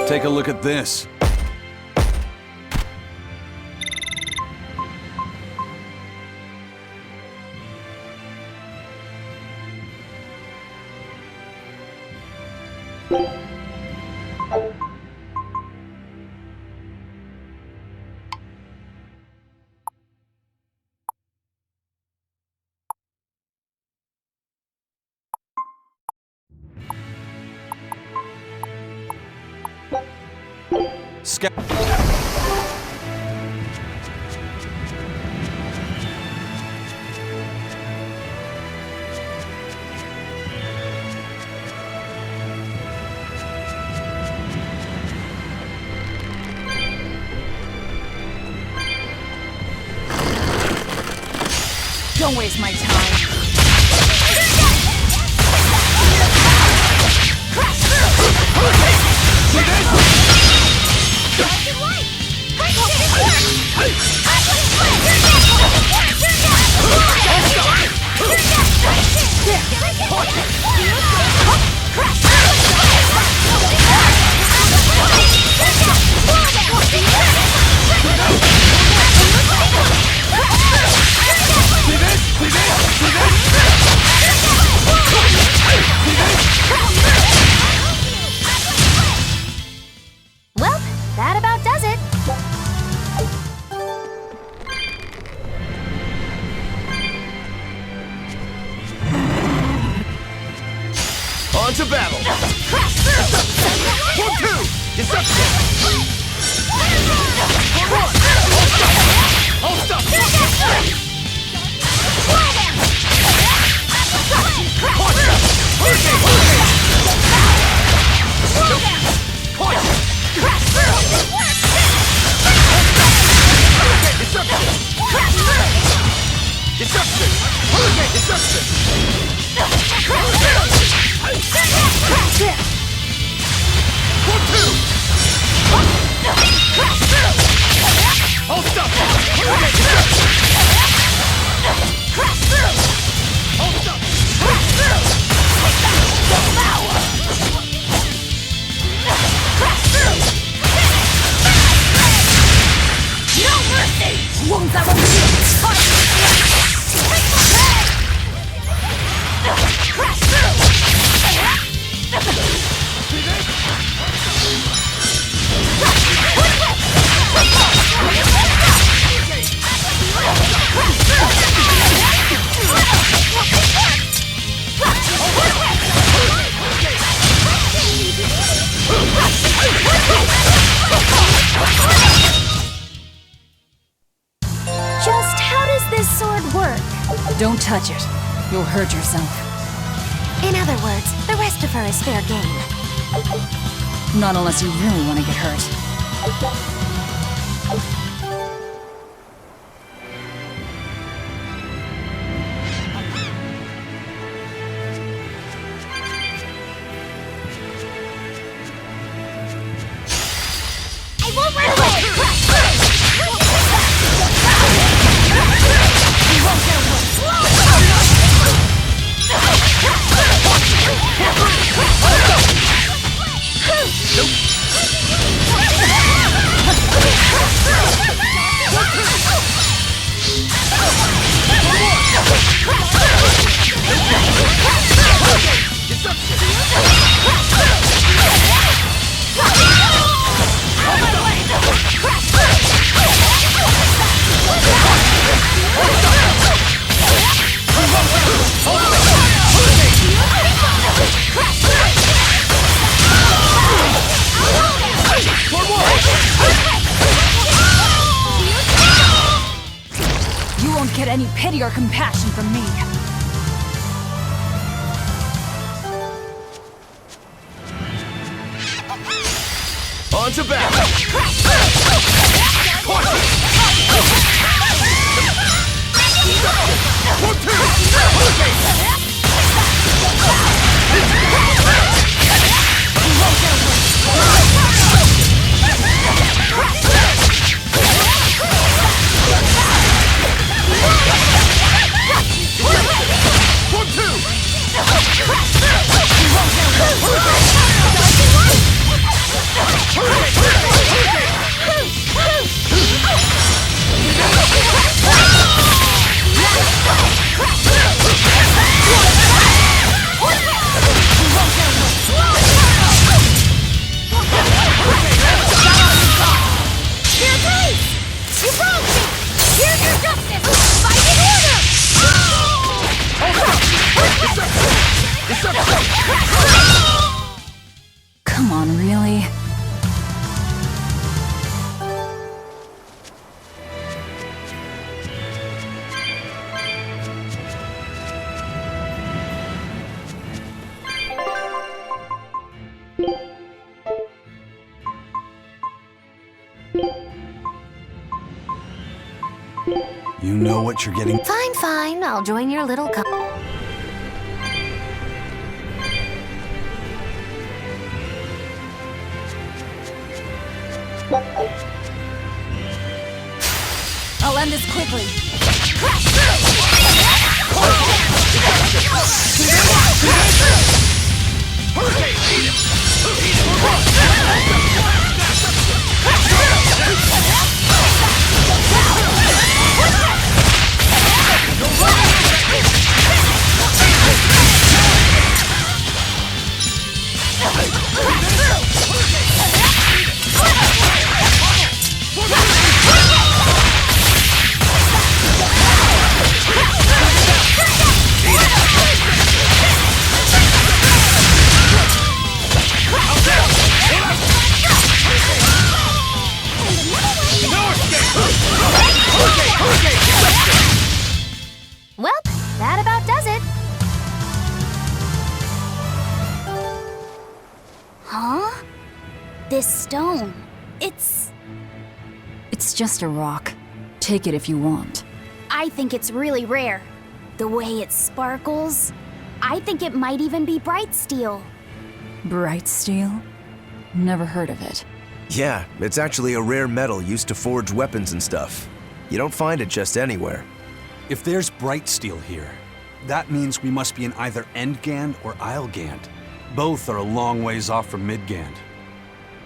Take a look at this. Scout. Don't waste my time. Well, that about does it. On to battle! 1-2! Deception! 4-1! Hold stop! Deception! Hurricane deception! 1-2! Hold stop! Hurricane deception! Hold stop! No mercy! Wounds that will Just how does this sword work? Don't touch it. You'll hurt yourself. In other words, the rest of her is fair game. Not unless you really want to get hurt. I won't run away! You won't get any pity or compassion from me. On to battle! Caution! You know what you're getting. Fine, fine. I'll join your little I'll end this quickly. Well, that about does it. Huh? This stone. It's just a rock. Take it if you want. I think it's really rare. The way it sparkles. I think it might even be bright steel. Bright steel? Never heard of it. Yeah, it's actually a rare metal used to forge weapons and stuff. You don't find it just anywhere. If there's bright steel here, that means we must be in either Endgand or Islegand. Both are a long ways off from Midgand.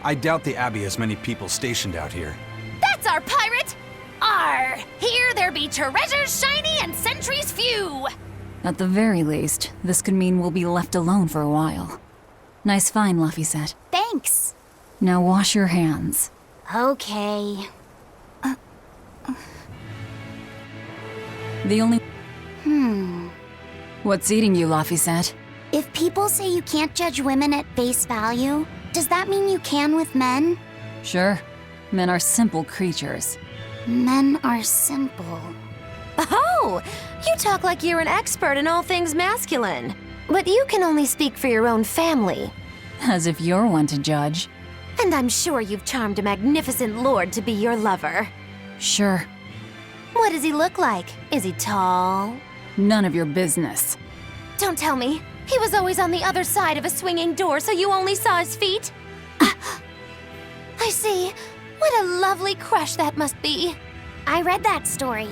I doubt the Abbey has many people stationed out here. That's our pirate! Arr! Here there be treasures shiny and sentries few! At the very least, this could mean we'll be left alone for a while. Nice find, Laphicet. Thanks. Now wash your hands. Okay. The only... What's eating you, Laphicet? If people say you can't judge women at face value, does that mean you can with men? Sure. Men are simple creatures. Men are simple. Oh, you talk like you're an expert in all things masculine. But you can only speak for your own family. As if you're one to judge. And I'm sure you've charmed a magnificent lord to be your lover. Sure. What does he look like? Is he tall? None of your business. Don't tell me. He was always on the other side of a swinging door, so you only saw his feet? I see. What a lovely crush that must be. I read that story.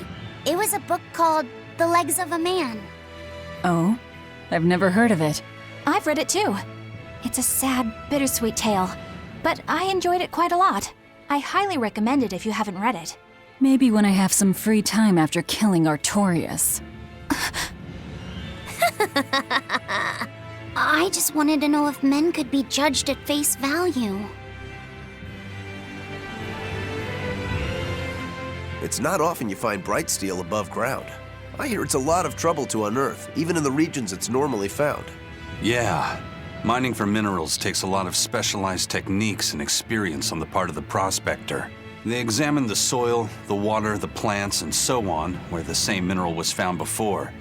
It was a book called The Legs of a Man. Oh? I've never heard of it. I've read it too. It's a sad, bittersweet tale, but I enjoyed it quite a lot. I highly recommend it if you haven't read it. Maybe when I have some free time after killing Artorias. I just wanted to know if men could be judged at face value. It's not often you find bright steel above ground. I hear it's a lot of trouble to unearth, even in the regions it's normally found. Yeah. Mining for minerals takes a lot of specialized techniques and experience on the part of the prospector. They examine the soil, the water, the plants, and so on, where the same mineral was found before.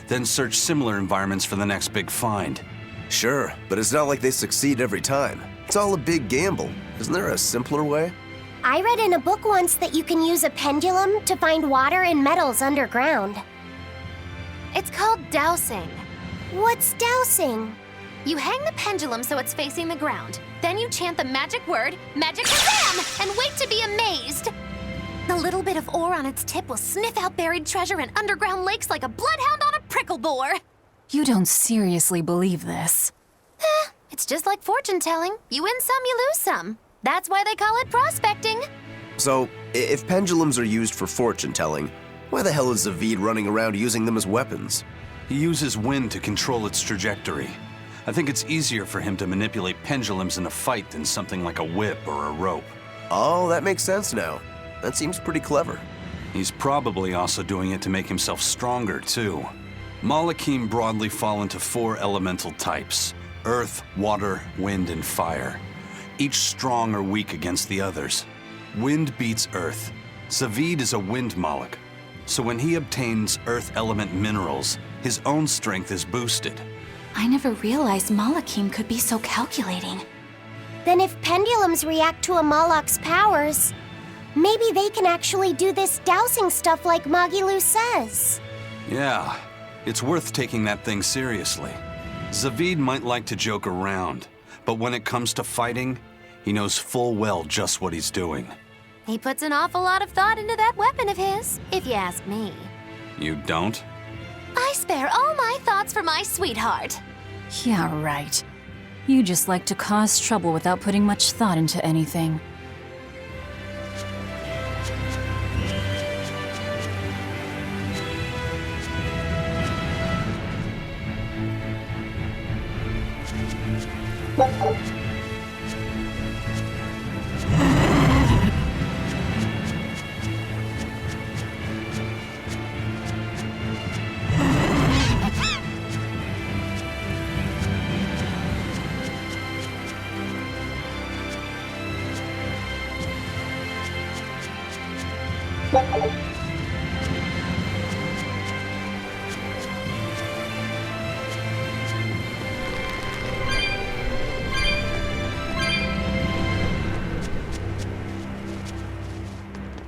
Then search similar environments for the next big find. Sure, but it's not like they succeed every time. It's all a big gamble. Isn't there a simpler way? I read in a book once that you can use a pendulum to find water and metals underground. It's called dowsing. What's dowsing? You hang the pendulum so it's facing the ground. Then you chant the magic word, Magic Kazam, and wait to be amazed. The little bit of ore on its tip will sniff out buried treasure in underground lakes like a bloodhound on a prickle bore. You don't seriously believe this. It's just like fortune telling. You win some, you lose some. That's why they call it prospecting. So, if pendulums are used for fortune telling, why the hell is Zavid running around using them as weapons? He uses wind to control its trajectory. I think it's easier for him to manipulate pendulums in a fight than something like a whip or a rope. Oh, that makes sense now. That seems pretty clever. He's probably also doing it to make himself stronger, too. Malakim broadly fall into 4 elemental types: earth, water, wind, and fire. Each strong or weak against the others. Wind beats earth. Zavid is a wind Moloch, so when he obtains earth element minerals, his own strength is boosted. I never realized Malakim could be so calculating. Then if pendulums react to a Moloch's powers, maybe they can actually do this dowsing stuff like Magilu says. Yeah, it's worth taking that thing seriously. Zavid might like to joke around, but when it comes to fighting, he knows full well just what he's doing. He puts an awful lot of thought into that weapon of his, if you ask me. You don't? I spare all my thoughts for my sweetheart. Yeah, right. You just like to cause trouble without putting much thought into anything.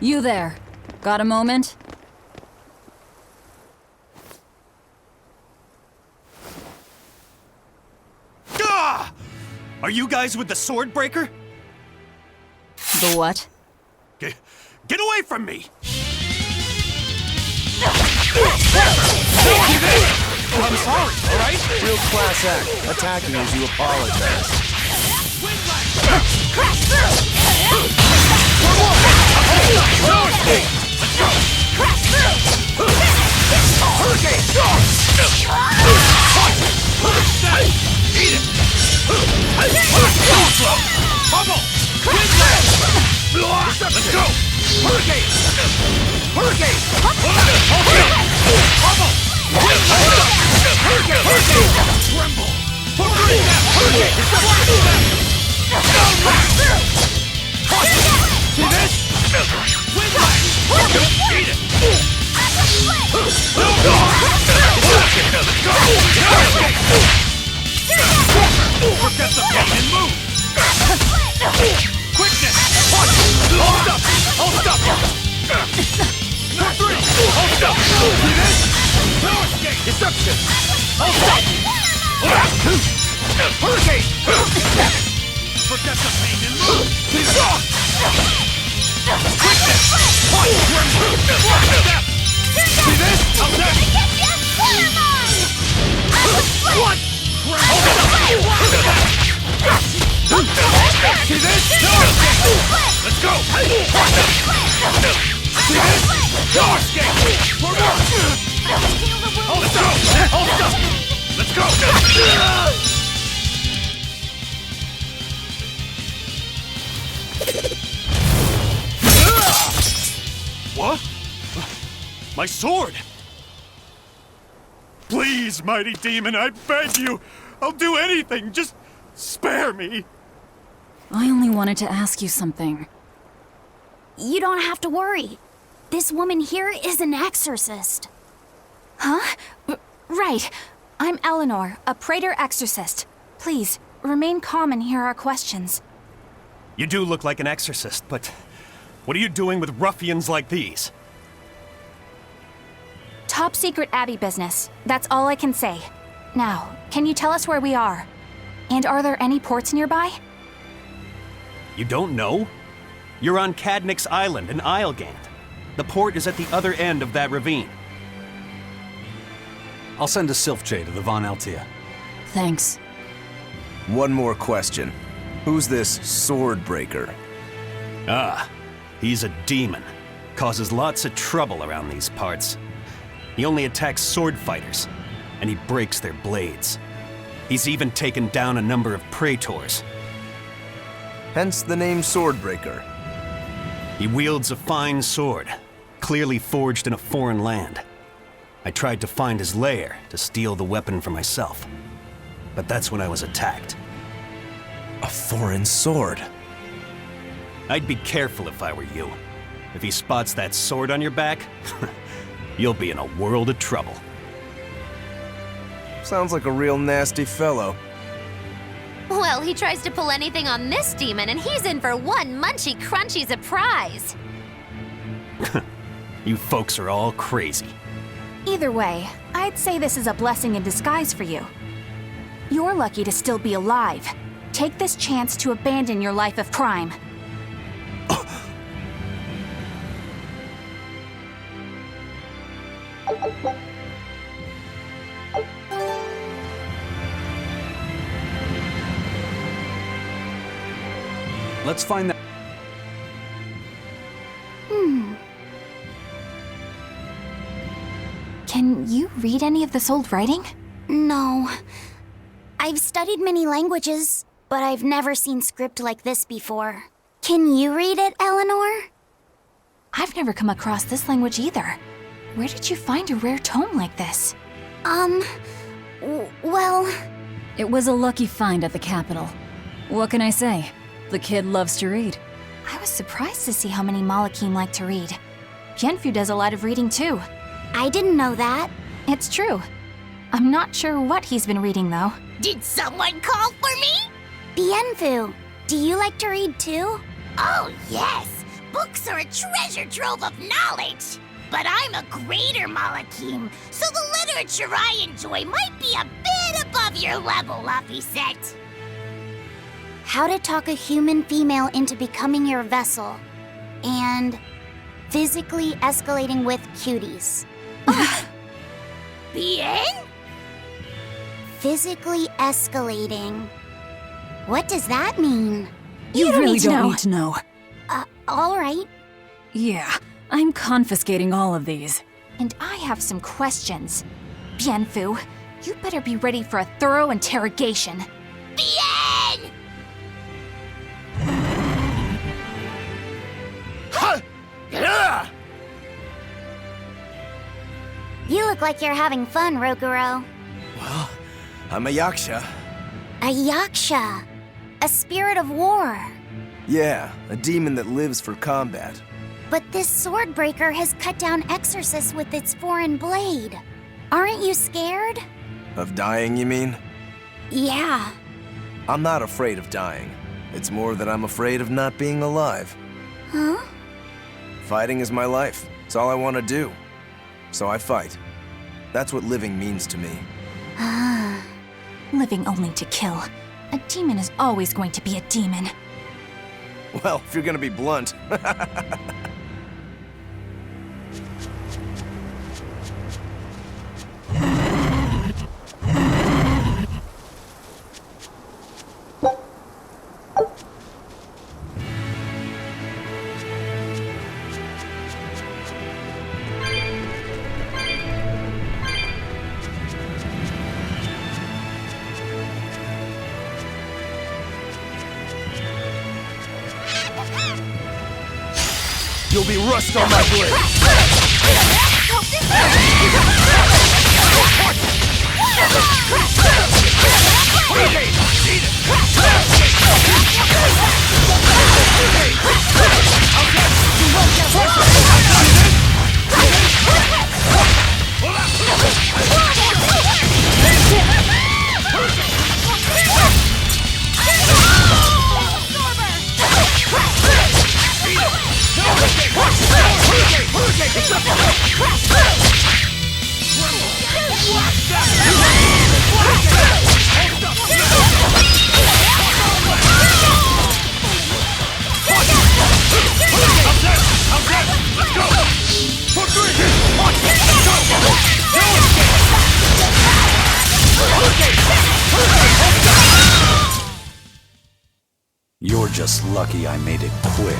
You there. Got a moment? Gah! Are you guys with the sword breaker? The what? Get away from me! I'm sorry, all right? Real class act, attacking as you apologize. Let's go! Hurricane! Hurricane! Tremble! See this? Eat it! Forget the pain and move! Quickness! Hold up! Hold up! Not three! Hold up! See this? No escape! Deception! Hold up! Hurricane! Forget the pain and move! Quickness! See this? How's that? What? See this? No! Let's go! See this? No escape! For more! Let's go! Hold up! Let's go! What? My sword! Please, mighty demon, I beg you! I'll do anything, just spare me! I only wanted to ask you something. You don't have to worry. This woman here is an exorcist. Huh? Right. I'm Eleanor, a Praetor exorcist. Please, remain calm and hear our questions. You do look like an exorcist, but what are you doing with ruffians like these? Top secret Abbey business. That's all I can say. Now, can you tell us where we are? And are there any ports nearby? You don't know? You're on Cadnix Island in Islegand. The port is at the other end of that ravine. I'll send a Sylphjay to the Von Altea. Thanks. One more question. Who's this sword breaker? Ah, he's a demon. Causes lots of trouble around these parts. He only attacks sword fighters, and he breaks their blades. He's even taken down a number of praetors. Hence the name Swordbreaker. He wields a fine sword, clearly forged in a foreign land. I tried to find his lair to steal the weapon for myself, but that's when I was attacked. A foreign sword. I'd be careful if I were you. If he spots that sword on your back, you'll be in a world of trouble. Sounds like a real nasty fellow. Well, he tries to pull anything on this demon, and he's in for one munchy crunchy surprise. You folks are all crazy. Either way, I'd say this is a blessing in disguise for you. You're lucky to still be alive. Take this chance to abandon your life of crime. Let's find that. Can you read any of this old writing? No. I've studied many languages, but I've never seen script like this before. Can you read it, Eleanor? I've never come across this language either. Where did you find a rare tome like this? Well... It was a lucky find at the Capitol. What can I say? The kid loves to read. I was surprised to see how many Malakim like to read. Bienfu does a lot of reading too. I didn't know that. It's true. I'm not sure what he's been reading though. Did someone call for me? Bienfu, do you like to read too? Oh, yes. Books are a treasure trove of knowledge. But I'm a greater Malakim, so the literature I enjoy might be a bit above your level, Laphicet. How to talk a human female into becoming your vessel. And physically escalating with cuties. Bien? Physically escalating. What does that mean? You don't really need to don't know. need to know. All right. Yeah, I'm confiscating all of these. And I have some questions. Bienfu, you better be ready for a thorough interrogation. Bien! You look like you're having fun, Roguro. Well, I'm a yaksha. A yaksha. A spirit of war. Yeah, a demon that lives for combat. But this sword breaker has cut down exorcists with its foreign blade. Aren't you scared? Of dying, you mean? Yeah. I'm not afraid of dying. It's more that I'm afraid of not being alive. Huh? Fighting is my life. It's all I want to do. So I fight. That's what living means to me. Living only to kill. A demon is always going to be a demon. Well, if you're gonna be blunt. You'll be rust on my blade! You're just lucky I made it quick.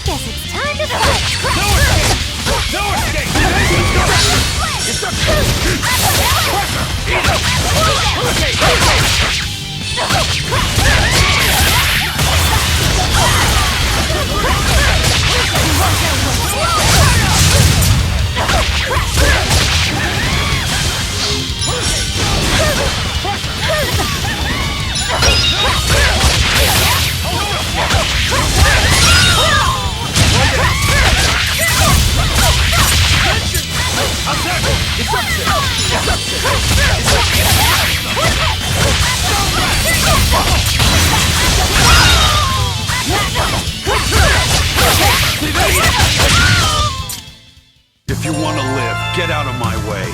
Guess it's time to fight! No escape! If you want to live, get out of my way.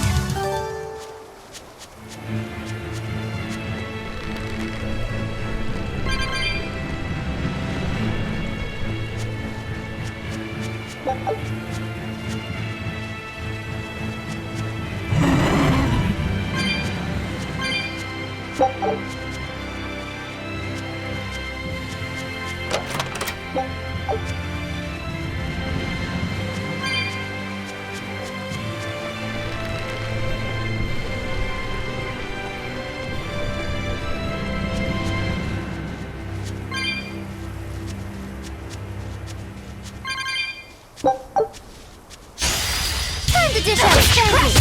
Time to dish out Spanky!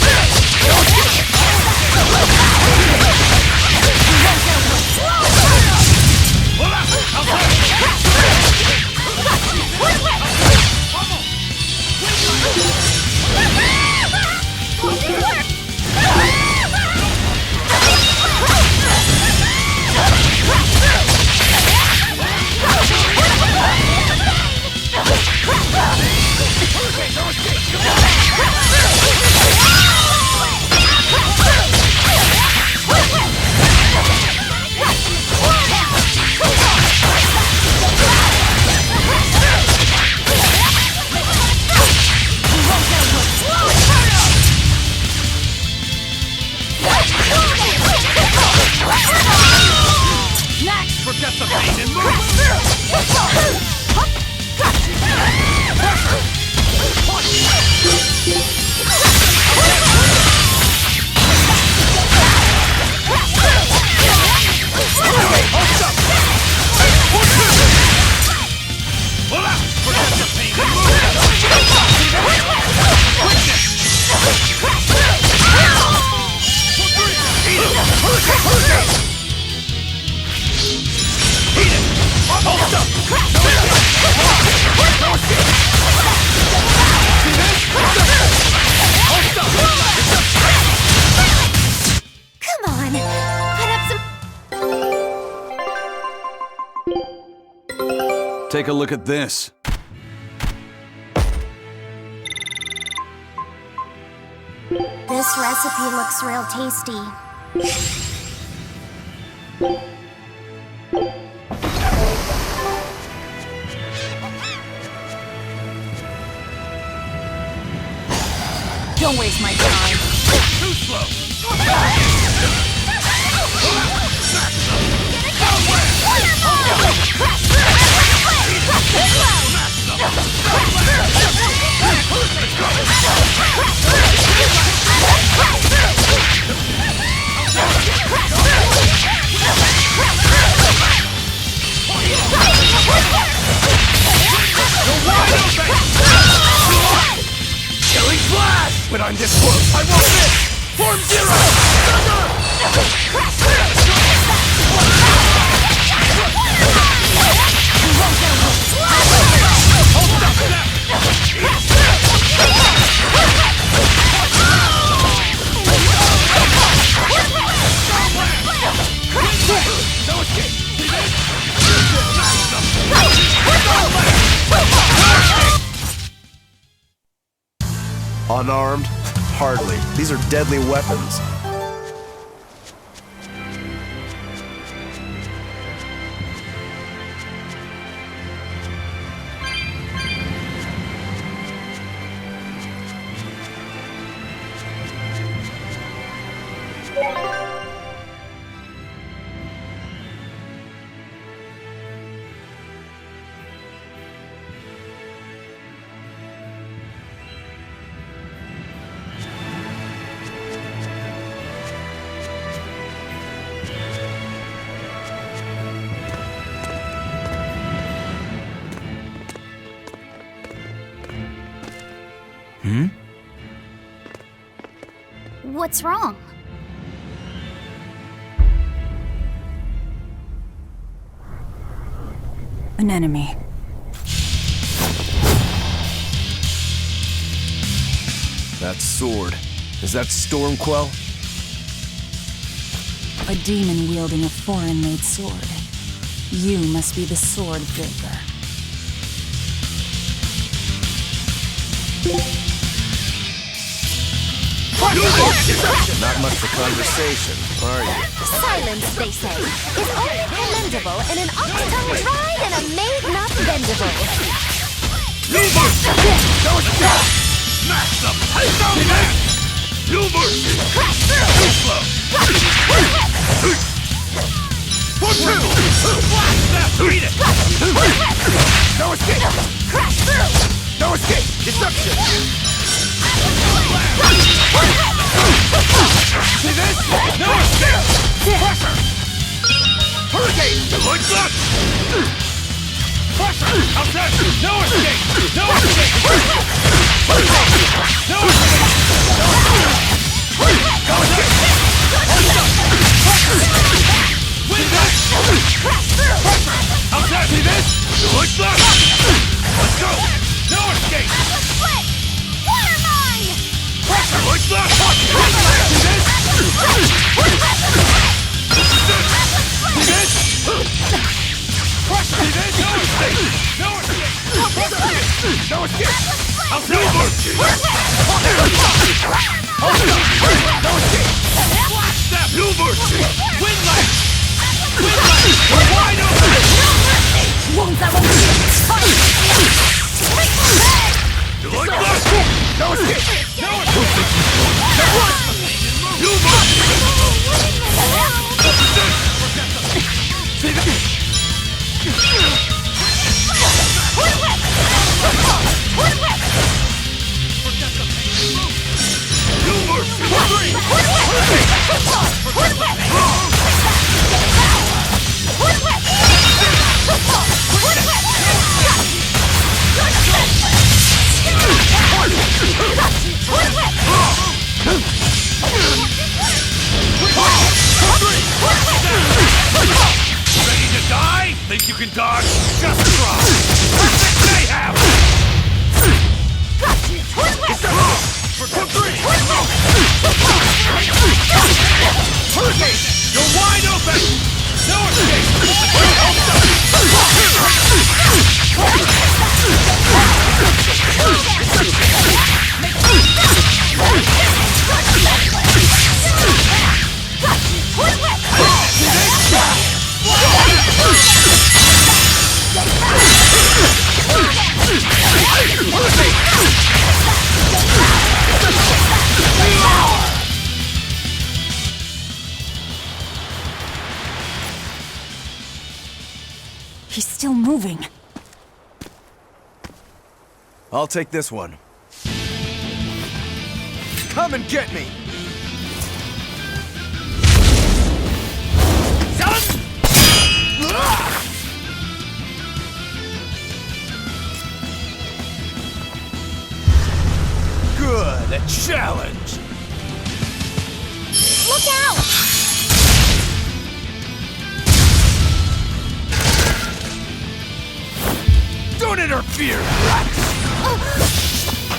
the pain and move! Come on, put up some... Take a look at this. This recipe looks real tasty. Don't waste my time. Too slow! Killing flash! When I'm this close, I won't miss! Form zero! Unarmed? Hardly. These are deadly weapons. What's wrong? An enemy. That sword. Is that Stormquell? A demon wielding a foreign-made sword. You must be the sword breaker. Not much for conversation, are you? Silence, they say, is only commendable in an ox-tongue dried and a maid not bendable. Smash them! No mercy! Too slow! For two! Snap! Read it! No escape! No escape! Deception! See this? No escape! Pressure! Hurricane! Deloitte block! Pressure! Outside! No escape! No escape! Hurricane! No escape! No escape! No escape! Win this! Pressure! Outside! See this? Deloitte block! Let's go! No escape! Pressure! Deloitte block! See this? See this? Pressure! See this? No escape! No escape! No escape! Outside! No mercy! No escape! Snap! No mercy! Win light! Win light! We're wide open! Deloitte block! No escape! No escape! No mercy! See this? Ready to die? Think you can dodge? Just try! Perfect mayhem! For 3! You're wide open! No He's still moving. I'll take this one. Come and get me! Good, a challenge! Look out! Don't interfere!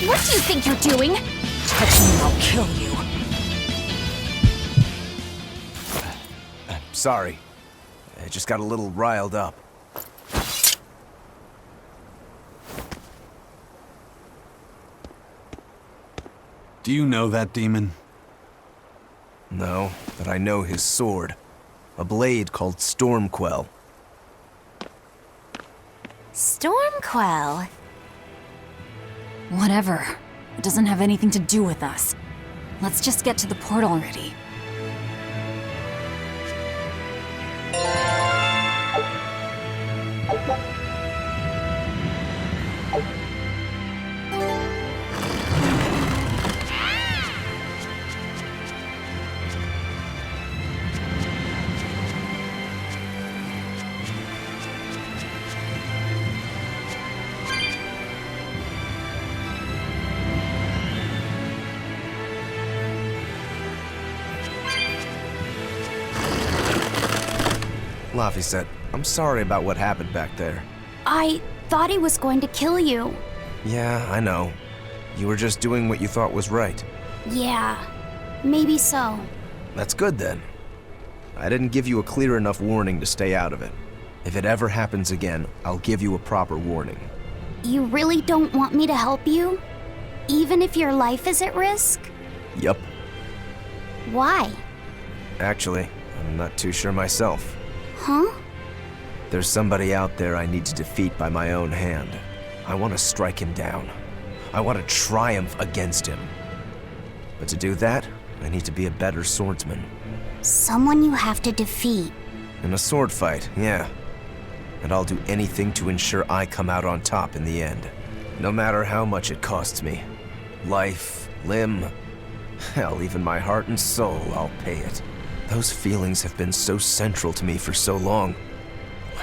What do you think you're doing? Touch me and I'll kill you. Sorry. I just got a little riled up. Do you know that demon? No, but I know his sword. A blade called Stormquell. Stormquell. Whatever. It doesn't have anything to do with us. Let's just get to the port already. Laffy said, I'm sorry about what happened back there. I thought he was going to kill you. Yeah, I know. You were just doing what you thought was right. Yeah, maybe so. That's good then. I didn't give you a clear enough warning to stay out of it. If it ever happens again, I'll give you a proper warning. You really don't want me to help you? Even if your life is at risk? Yup. Why? Actually, I'm not too sure myself. Huh? There's somebody out there I need to defeat by my own hand. I want to strike him down. I want to triumph against him. But to do that, I need to be a better swordsman. Someone you have to defeat. In a sword fight, yeah. And I'll do anything to ensure I come out on top in the end. No matter how much it costs me. Life, limb, hell, even my heart and soul, I'll pay it. Those feelings have been so central to me for so long.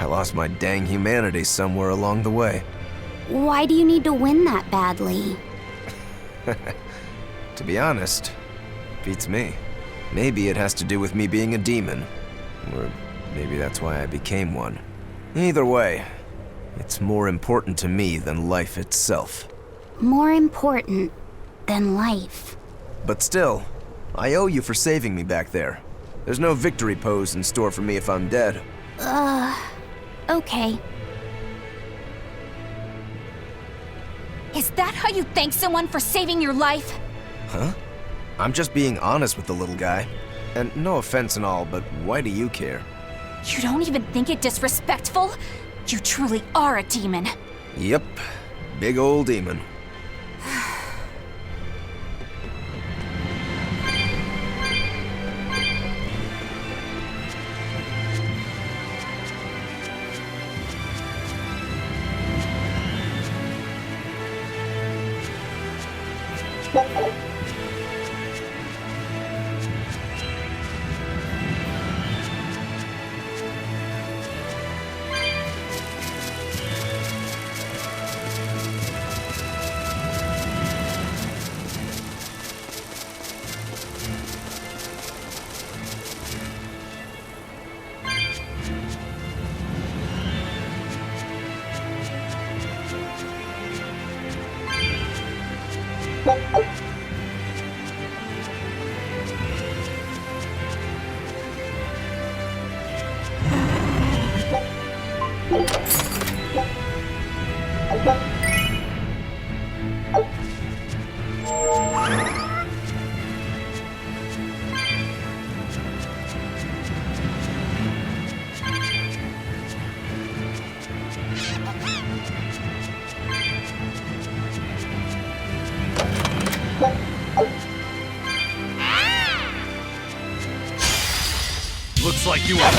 I lost my dang humanity somewhere along the way. Why do you need to win that badly? To be honest, beats me. Maybe it has to do with me being a demon. Or maybe that's why I became one. Either way, it's more important to me than life itself. More important than life. But still, I owe you for saving me back there. There's no victory pose in store for me if I'm dead. Okay. Is that how you thank someone for saving your life? Huh? I'm just being honest with the little guy. And no offense and all, but why do you care? You don't even think it disrespectful? You truly are a demon. Yep. Big old demon. Looks like you are.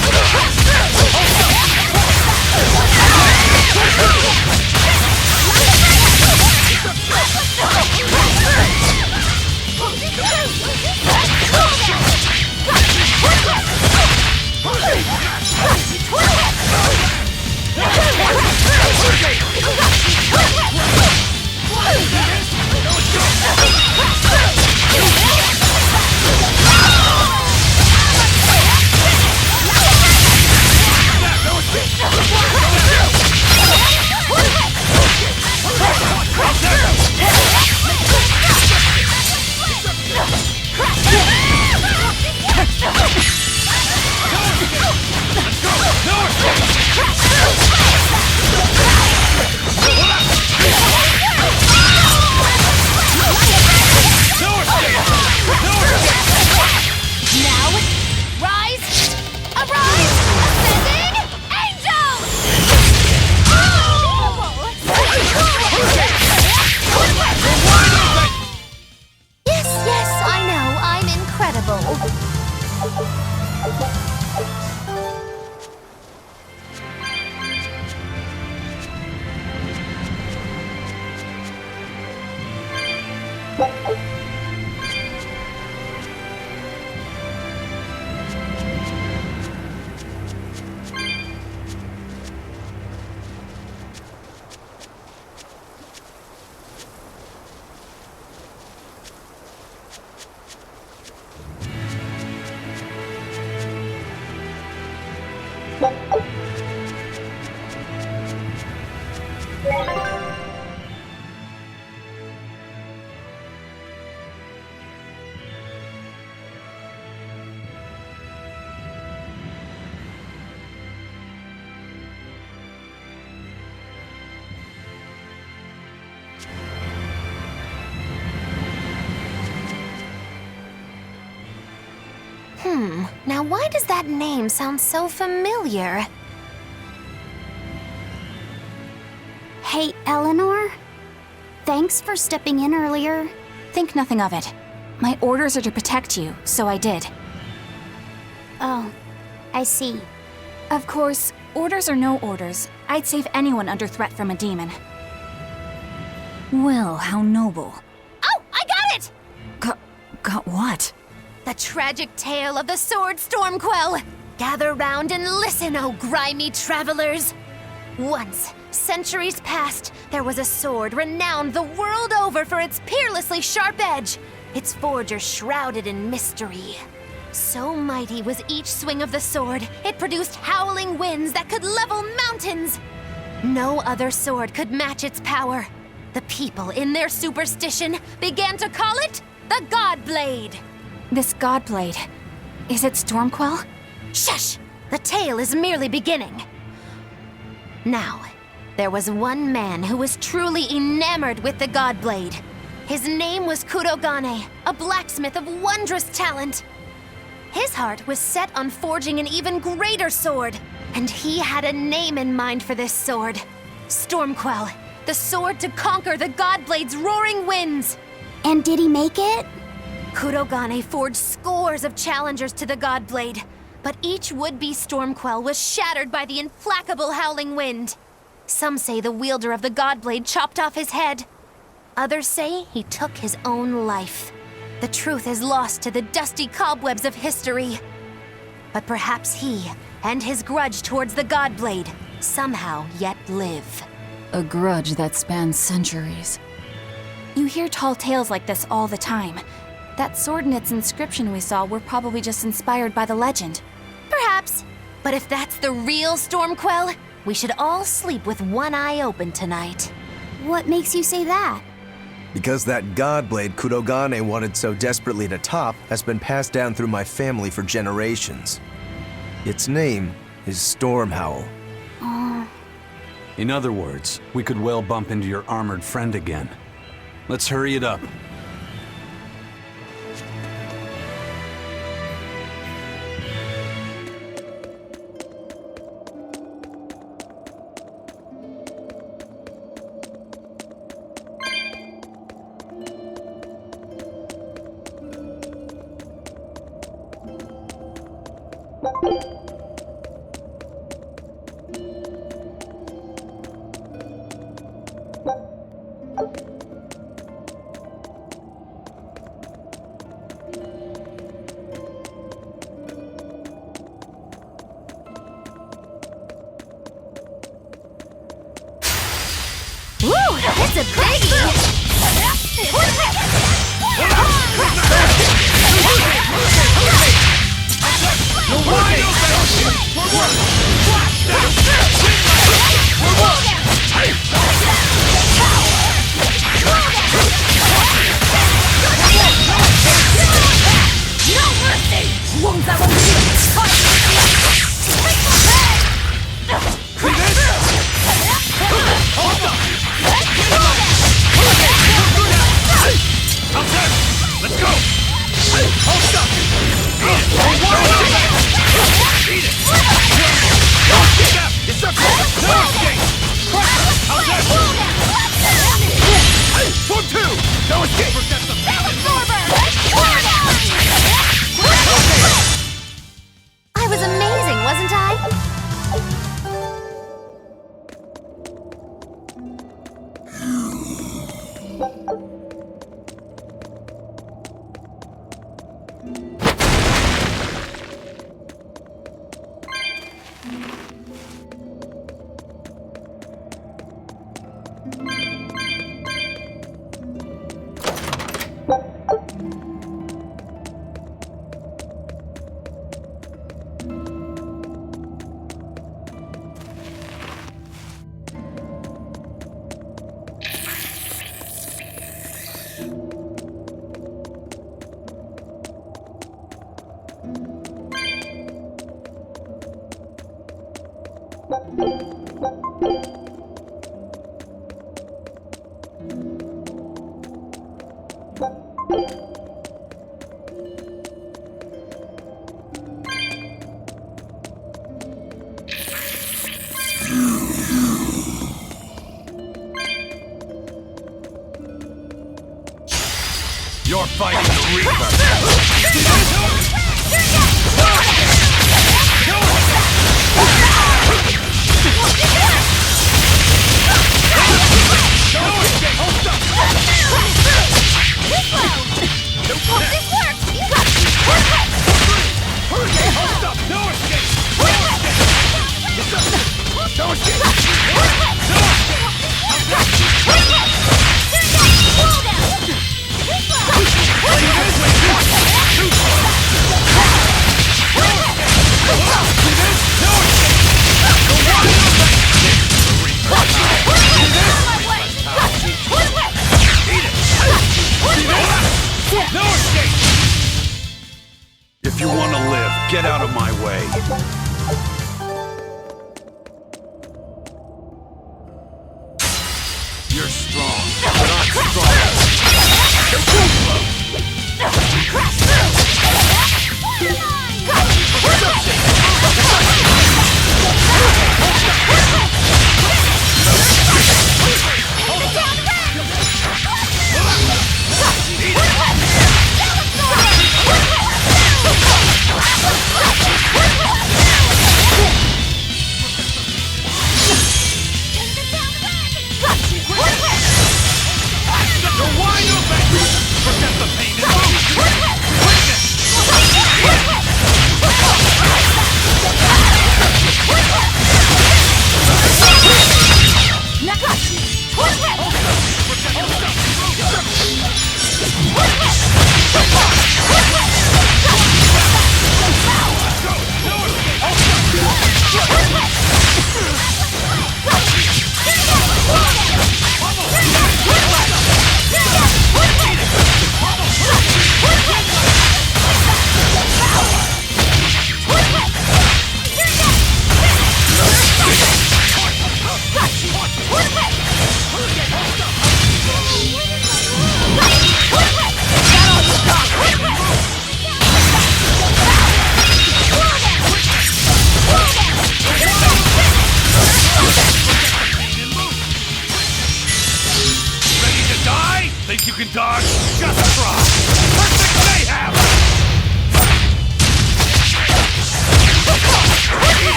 Now why does that name sound so familiar? Hey, Eleanor? Thanks for stepping in earlier. Think nothing of it. My orders are to protect you, so I did. Oh, I see. Of course, orders or no orders, I'd save anyone under threat from a demon. Well, how noble. Oh, I got it! Got what? The tragic tale of the sword Stormquell. Gather round and listen, oh grimy travelers. Once, centuries past, there was a sword renowned the world over for its peerlessly sharp edge, its forger shrouded in mystery. So mighty was each swing of the sword, it produced howling winds that could level mountains. No other sword could match its power. The people, in their superstition, began to call it the God Blade. This Godblade, is it Stormquell? Shush! The tale is merely beginning. Now, there was one man who was truly enamored with the Godblade. His name was Kurogane, a blacksmith of wondrous talent. His heart was set on forging an even greater sword, and he had a name in mind for this sword. Stormquell, the sword to conquer the Godblade's roaring winds. And did he make it? Kurogane forged scores of challengers to the Godblade, but each would-be Stormquell was shattered by the implacable howling wind. Some say the wielder of the Godblade chopped off his head. Others say he took his own life. The truth is lost to the dusty cobwebs of history. But perhaps he, and his grudge towards the Godblade, somehow yet live. A grudge that spans centuries. You hear tall tales like this all the time. That sword and its inscription we saw were probably just inspired by the legend. Perhaps. But if that's the real Stormquell, we should all sleep with one eye open tonight. What makes you say that? Because that Godblade Kurogane wanted so desperately to top has been passed down through my family for generations. Its name is Stormhowl. In other words, we could well bump into your armored friend again. Let's hurry it up. It's a biggie! Let's go! Hold up! Eat it! It's up! No escape! How's that? 1-2! No escape! Protect the I was amazing, wasn't I? You're fighting the Reaper! If you want to live, get out of my way. You're strong, but I'm stronger.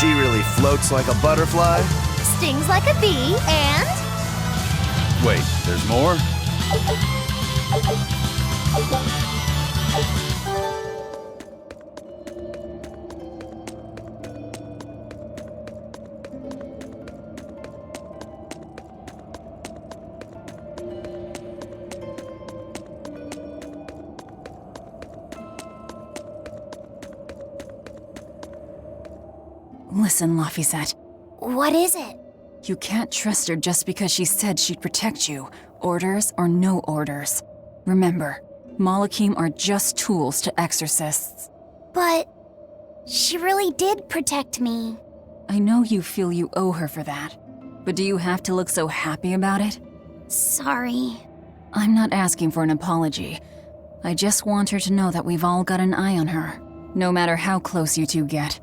She really floats like a butterfly? Stings like a bee, and... Wait, there's more? Listen, Laphicet. What is it? You can't trust her just because she said she'd protect you, orders or no orders. Remember, Malakim are just tools to exorcists. But she really did protect me. I know you feel you owe her for that, but do you have to look so happy about it? Sorry. I'm not asking for an apology. I just want her to know that we've all got an eye on her. No matter how close you two get,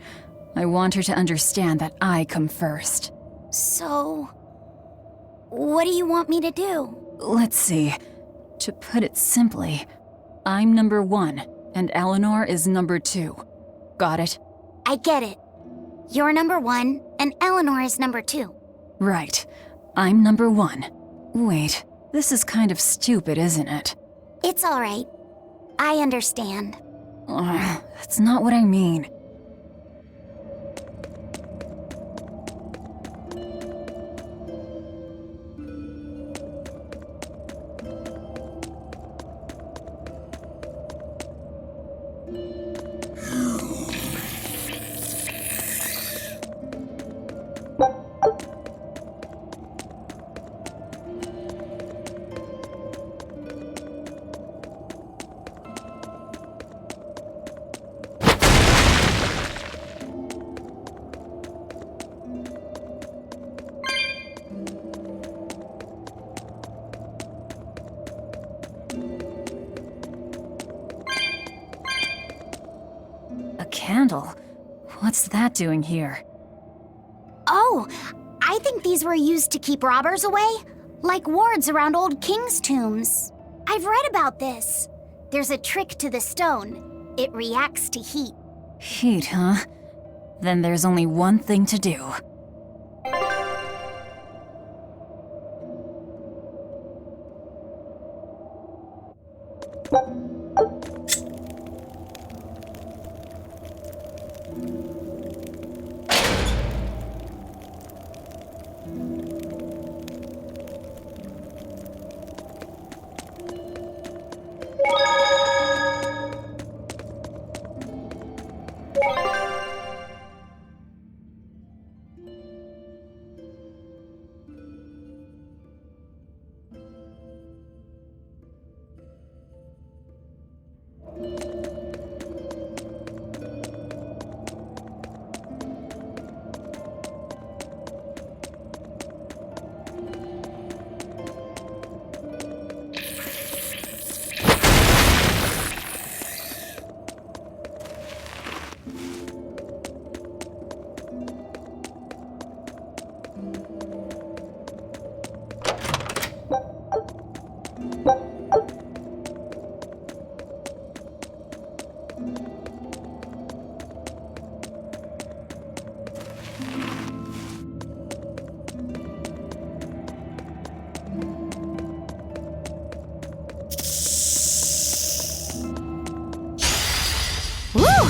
I want her to understand that I come first. So, what do you want me to do? Let's see. To put it simply, I'm number 1, and Eleanor is number 2. Got it? I get it. You're number 1, and Eleanor is number 2. Right. I'm number 1. Wait, this is kind of stupid, isn't it? It's alright. I understand. That's not what I mean. Candle? What's that doing here? Oh, I think these were used to keep robbers away, like wards around old kings' tombs. I've read about this. There's a trick to the stone. It reacts to heat. Heat, huh? Then there's only one thing to do.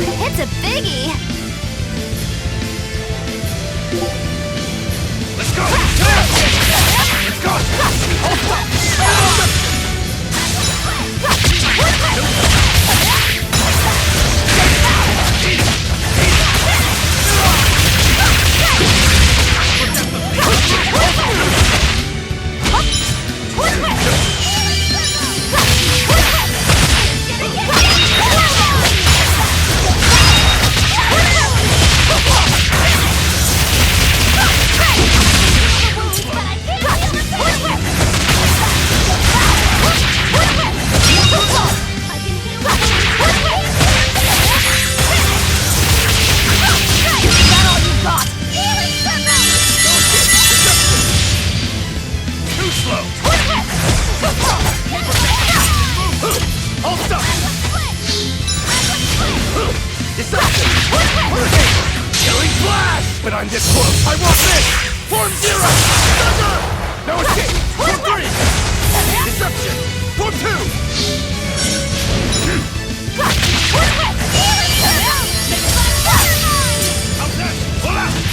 It's a biggie! Let's go! Let's but I'm this close. I won't miss! Form 0! Thunder! No escape! Form 3! Deception! Form 2!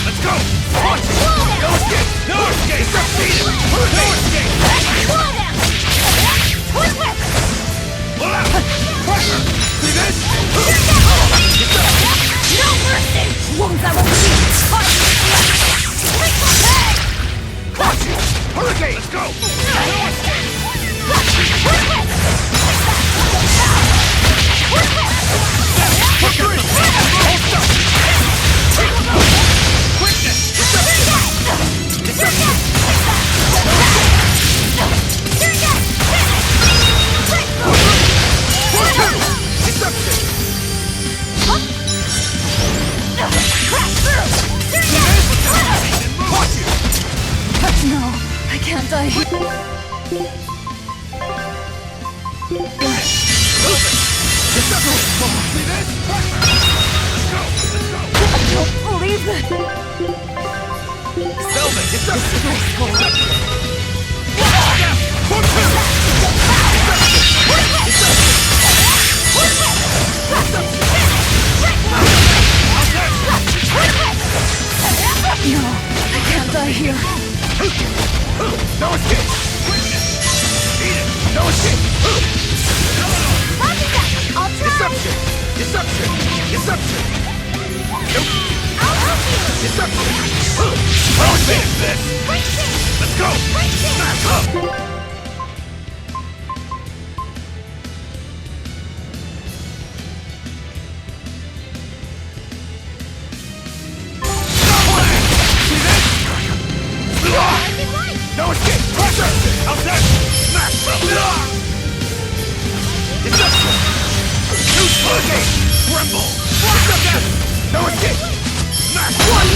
Let's go! Punch! No escape! No escape! Deception! No escape! Pressure! See this? No mercy! Watch it! Hurricane! Let's go! For 3! Hold stuff! Quickness! Deception! For 2! Deception! Watch it! No, I can't die. See this? Let's go! Let's go! I don't believe it. Velvet, deception! For 2! No, I can't die here. No escape! Eat it! No escape! I'll try! Deception! Deception! Deception! Nope! I'll help you! Deception! I'll finish this! Let's go! Smash up! No escape! Pressure! How's that? Smash! Deception! Use hurricane! Tremble! Deception! No escape! Smash! One!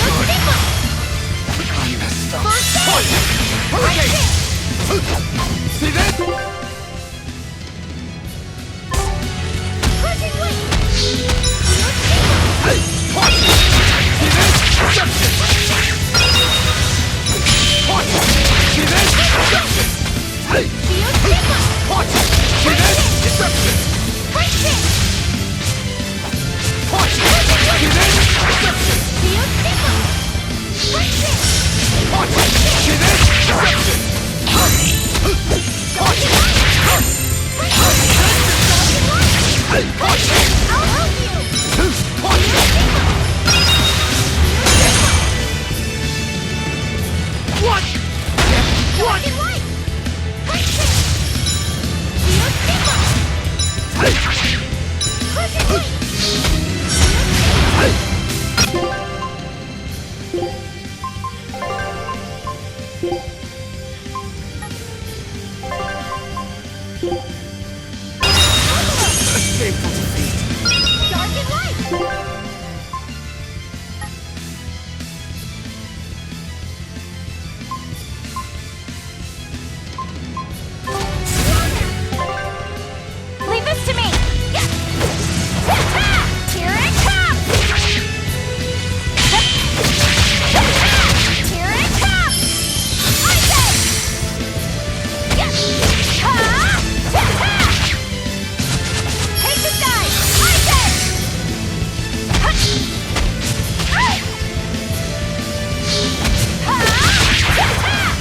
I messed up. Punch! Hurricane! See this? Punch! See this? Deception! Punch! See this? Deception! Punch! See this? Deception! Punch! See this? Deception! Punch! See this? Deception! Punch! Punch! I'll help you! Punch! What? What? Shameful defeat. Dark and light! Leave this to me! Here it comes! Here it comes! I say! Take the sky! I say!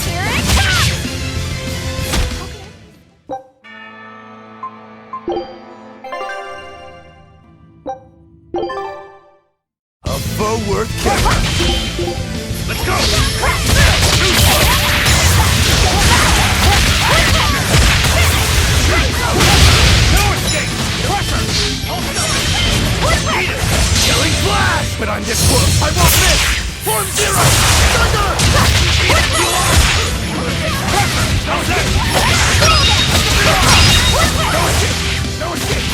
Here it comes! A foe worth killing. Let's go! No escape! Pressure! Eat it! Killing flash! But I'm this close. I won't miss! Form 0! Thunder! Eat it! Pressure! How's that? No escape! No escape!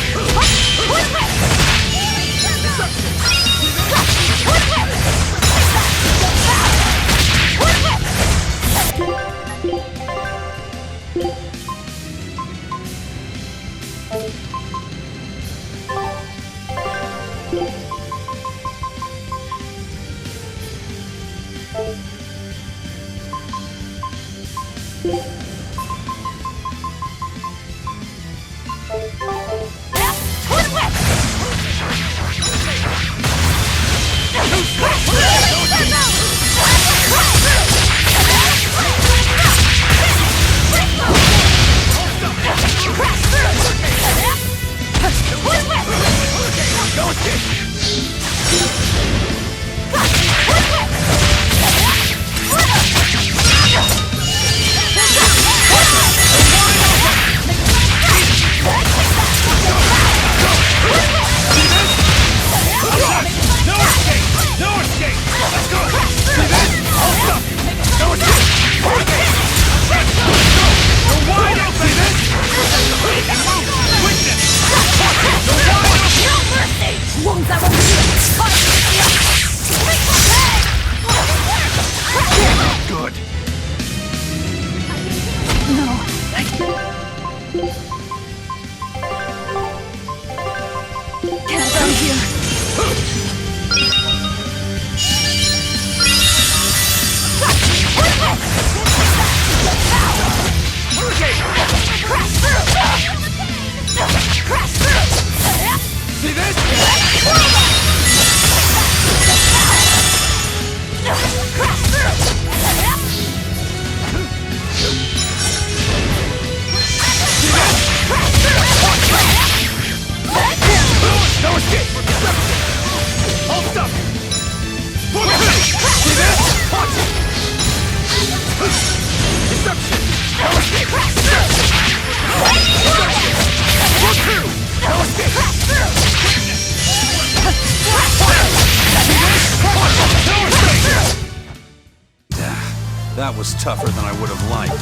That was tougher than I would have liked.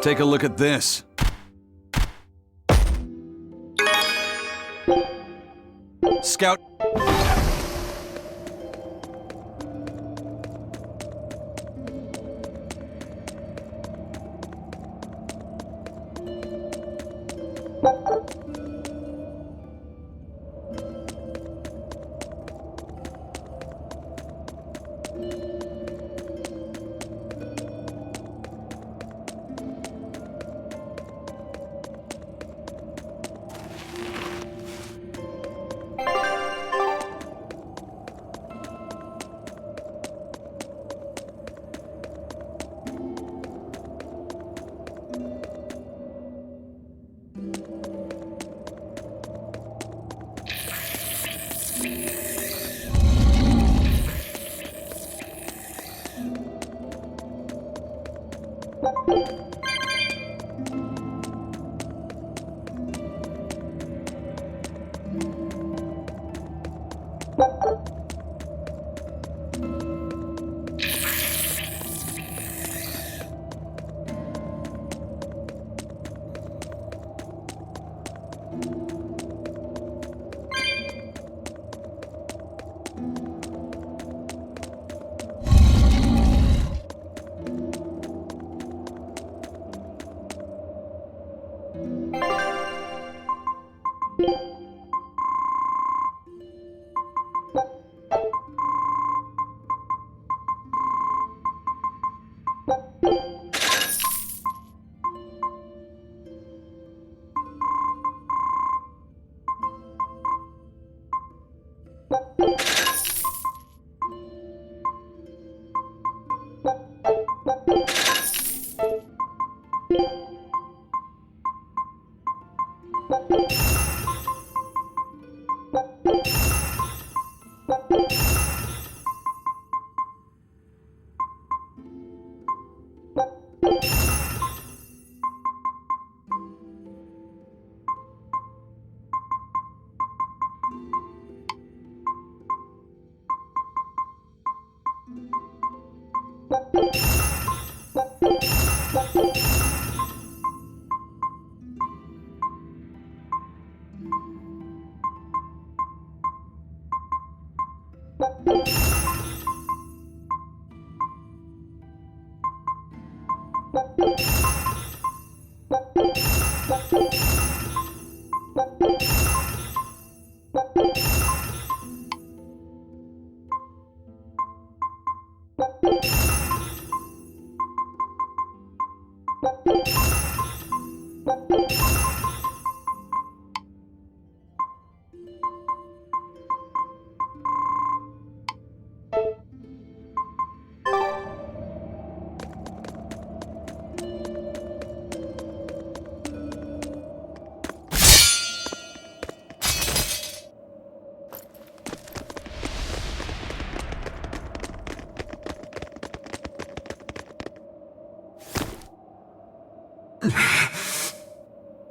Take a look at this. Scout.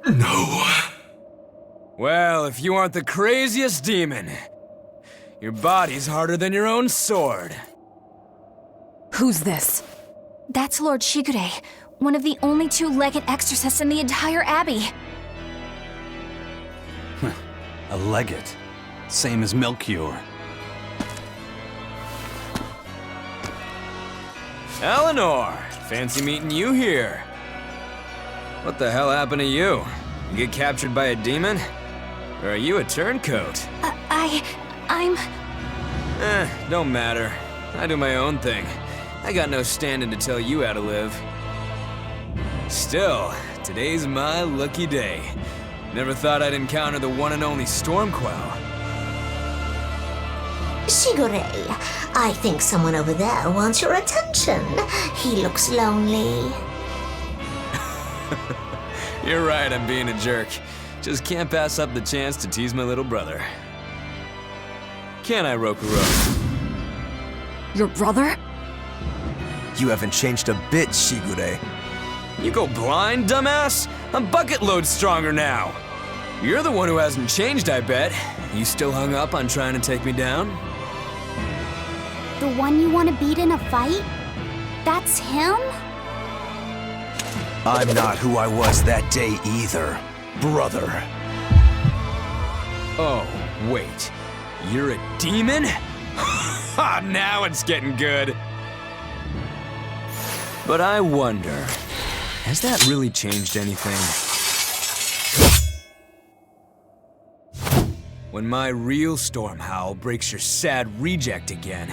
No. Well, if you aren't the craziest demon, your body's harder than your own sword. Who's this? That's Lord Shigure, one of the only two-legged exorcists in the entire abbey. A legate. Same as Melchior. Eleanor, fancy meeting you here. What the hell happened to you? You get captured by a demon? Or are you a turncoat? I'm... Don't matter. I do my own thing. I got no standing to tell you how to live. Still, today's my lucky day. Never thought I'd encounter the one and only Stormquell. Shigure, I think someone over there wants your attention. He looks lonely. You're right, I'm being a jerk. Just can't pass up the chance to tease my little brother. Can I, Rokuro? Your brother? You haven't changed a bit, Shigure. You go blind, dumbass? I'm bucket load stronger now. You're the one who hasn't changed, I bet. You still hung up on trying to take me down? The one you want to beat in a fight? That's him? I'm not who I was that day either, brother. Oh, wait. You're a demon? Ha! Now it's getting good. But I wonder, has that really changed anything? When my real storm howl breaks your sad reject again,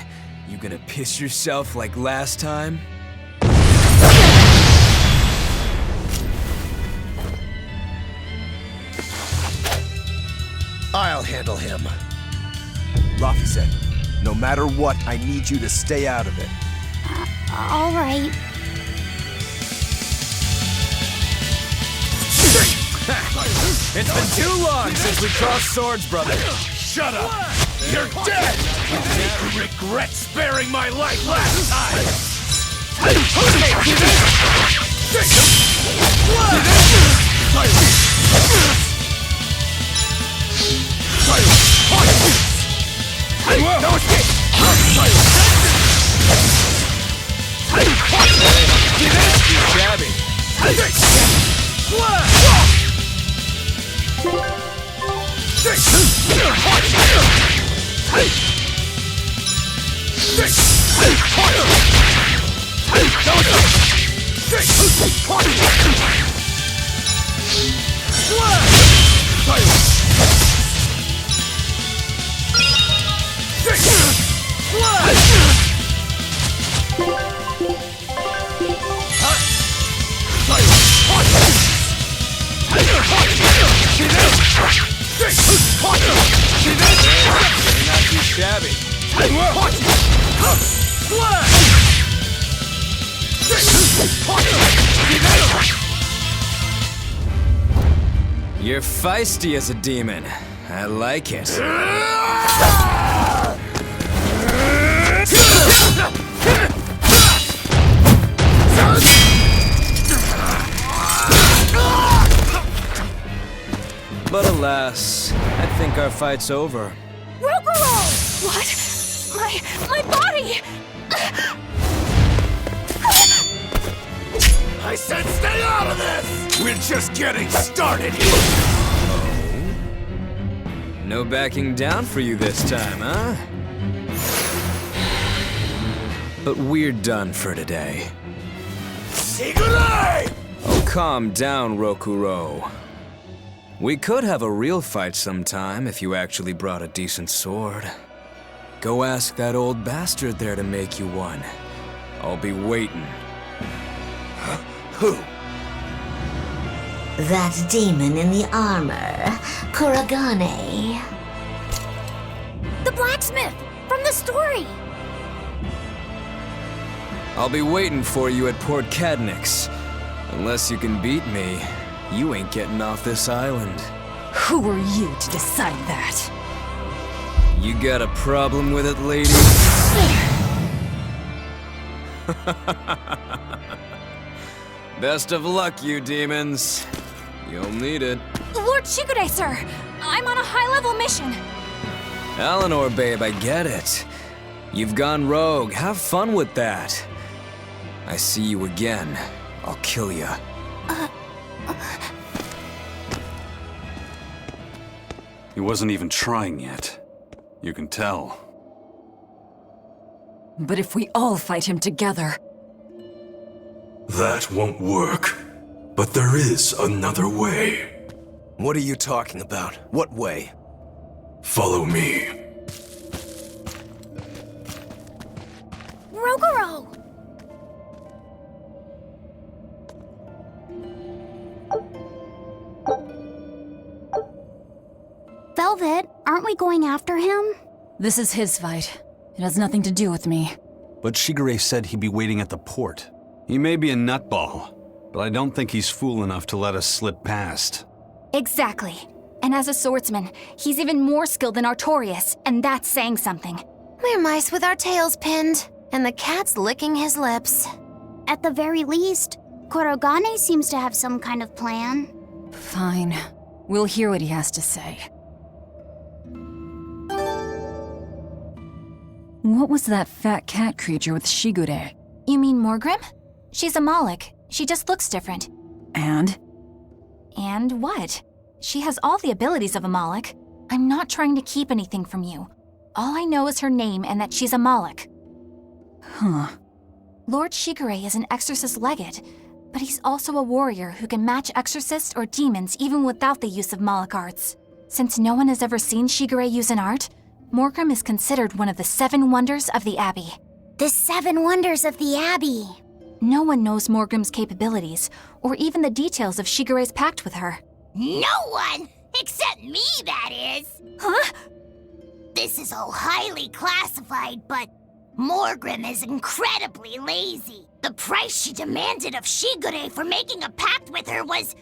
you gonna piss yourself like last time? I'll handle him. Rafi said, no matter what, I need you to stay out of it. All right. It's been too long since we crossed swords, brother. Shut up! You're dead! You regret sparing my life last time! No escape! Too shabby. Not too shabby. You're feisty as a demon. I like it. But alas, I think our fight's over. Rokuro! What? My body! I said stay out of this! We're just getting started here! Oh? No backing down for you this time, huh? But we're done for today. Shigure! Oh, calm down, Rokuro. We could have a real fight sometime if you actually brought a decent sword. Go ask that old bastard there to make you one. I'll be waiting. Huh? Who? That demon in the armor, Kuragane. The blacksmith from the story. I'll be waiting for you at Port Cadnix. Unless you can beat me, you ain't getting off this island. Who are you to decide that? You got a problem with it, lady? Best of luck, you demons. You'll need it. Lord Shigure, sir! I'm on a high-level mission. Eleanor, babe, I get it. You've gone rogue. Have fun with that. I see you again. I'll kill ya. He wasn't even trying yet. You can tell. But if we all fight him together... That won't work. But there is another way. What are you talking about? What way? Follow me. Rogoro! Velvet, aren't we going after him? This is his fight. It has nothing to do with me. But Shigure said he'd be waiting at the port. He may be a nutball, but I don't think he's fool enough to let us slip past. Exactly. And as a swordsman, he's even more skilled than Artorias, and that's saying something. We're mice with our tails pinned, and the cat's licking his lips. At the very least, Kurogane seems to have some kind of plan. Fine. We'll hear what he has to say. What was that fat cat creature with Shigure? You mean Morgrim? She's a Moloch. She just looks different. And? And what? She has all the abilities of a Moloch. I'm not trying to keep anything from you. All I know is her name and that she's a Moloch. Huh. Lord Shigure is an exorcist legate, but he's also a warrior who can match exorcists or demons even without the use of Moloch arts. Since no one has ever seen Shigure use an art, Morgrim is considered one of the 7 wonders of the Abbey. The 7 wonders of the Abbey. No one knows Morgrim's capabilities, or even the details of Shigure's pact with her. No one! Except me, that is! Huh? This is all highly classified, but Morgrim is incredibly lazy. The price she demanded of Shigure for making a pact with her was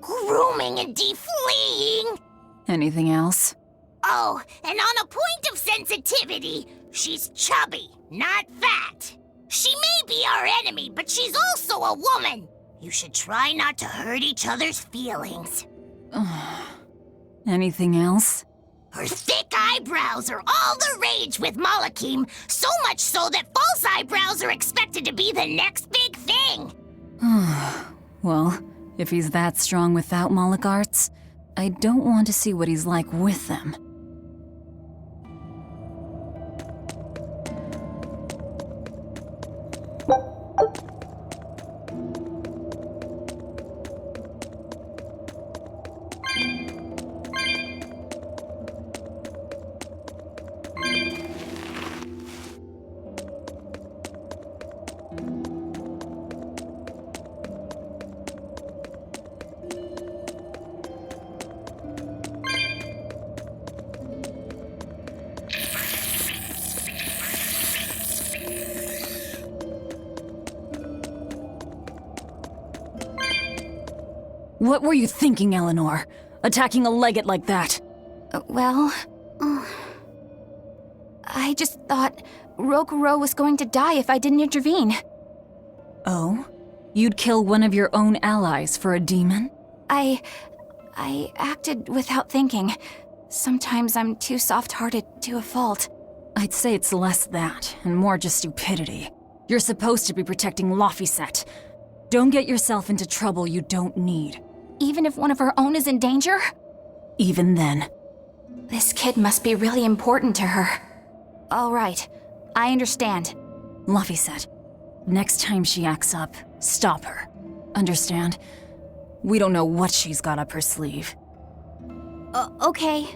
grooming and defleeing. Anything else? Oh, and on a point of sensitivity, she's chubby, not fat. She may be our enemy, but she's also a woman. You should try not to hurt each other's feelings. Anything else? Her thick eyebrows are all the rage with Malakim, so much so that false eyebrows are expected to be the next big thing. Well, if he's that strong without Moloch arts, I don't want to see what he's like with them. What were you thinking, Eleanor? Attacking a legate like that? I just thought Rokuro was going to die if I didn't intervene. Oh? You'd kill one of your own allies for a demon? I acted without thinking. Sometimes I'm too soft-hearted to a fault. I'd say it's less that, and more just stupidity. You're supposed to be protecting Laphicet. Don't get yourself into trouble you don't need. Even if one of her own is in danger? Even then. This kid must be really important to her. All right, I understand. Laphicet, next time she acts up, stop her. Understand? We don't know what she's got up her sleeve. Okay.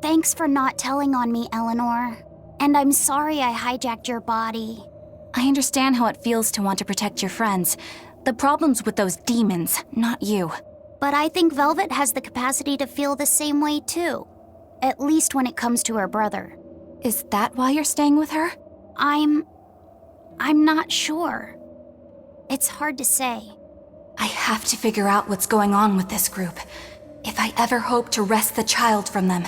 Thanks for not telling on me, Eleanor. And I'm sorry I hijacked your body. I understand how it feels to want to protect your friends. The problem's with those demons, not you. But I think Velvet has the capacity to feel the same way too. At least when it comes to her brother. Is that why you're staying with her? I'm not sure. It's hard to say. I have to figure out what's going on with this group. If I ever hope to wrest the child from them.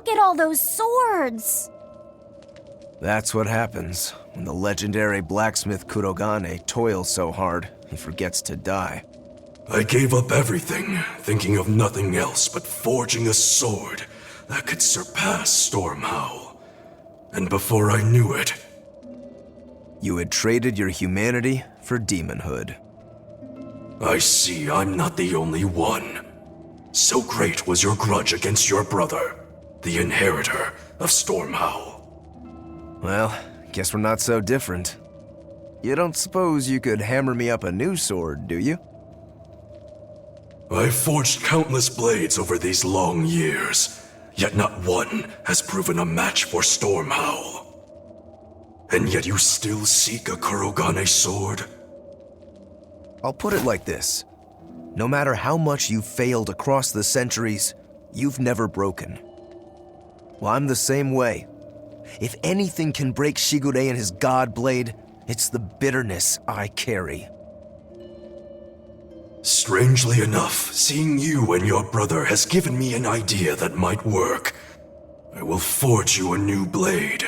look at all those swords! That's what happens when the legendary blacksmith Kurogane toils so hard, he forgets to die. I gave up everything, thinking of nothing else but forging a sword that could surpass Stormhowl. And before I knew it... You had traded your humanity for demonhood. I see I'm not the only one. So great was your grudge against your brother, the inheritor of Stormhowl. Well, guess we're not so different. You don't suppose you could hammer me up a new sword, do you? I've forged countless blades over these long years, yet not one has proven a match for Stormhowl. And yet you still seek a Kurogane sword? I'll put it like this. No matter how much you've failed across the centuries, you've never broken. Well, I'm the same way. If anything can break Shigure and his god blade, it's the bitterness I carry. Strangely enough, seeing you and your brother has given me an idea that might work. I will forge you a new blade.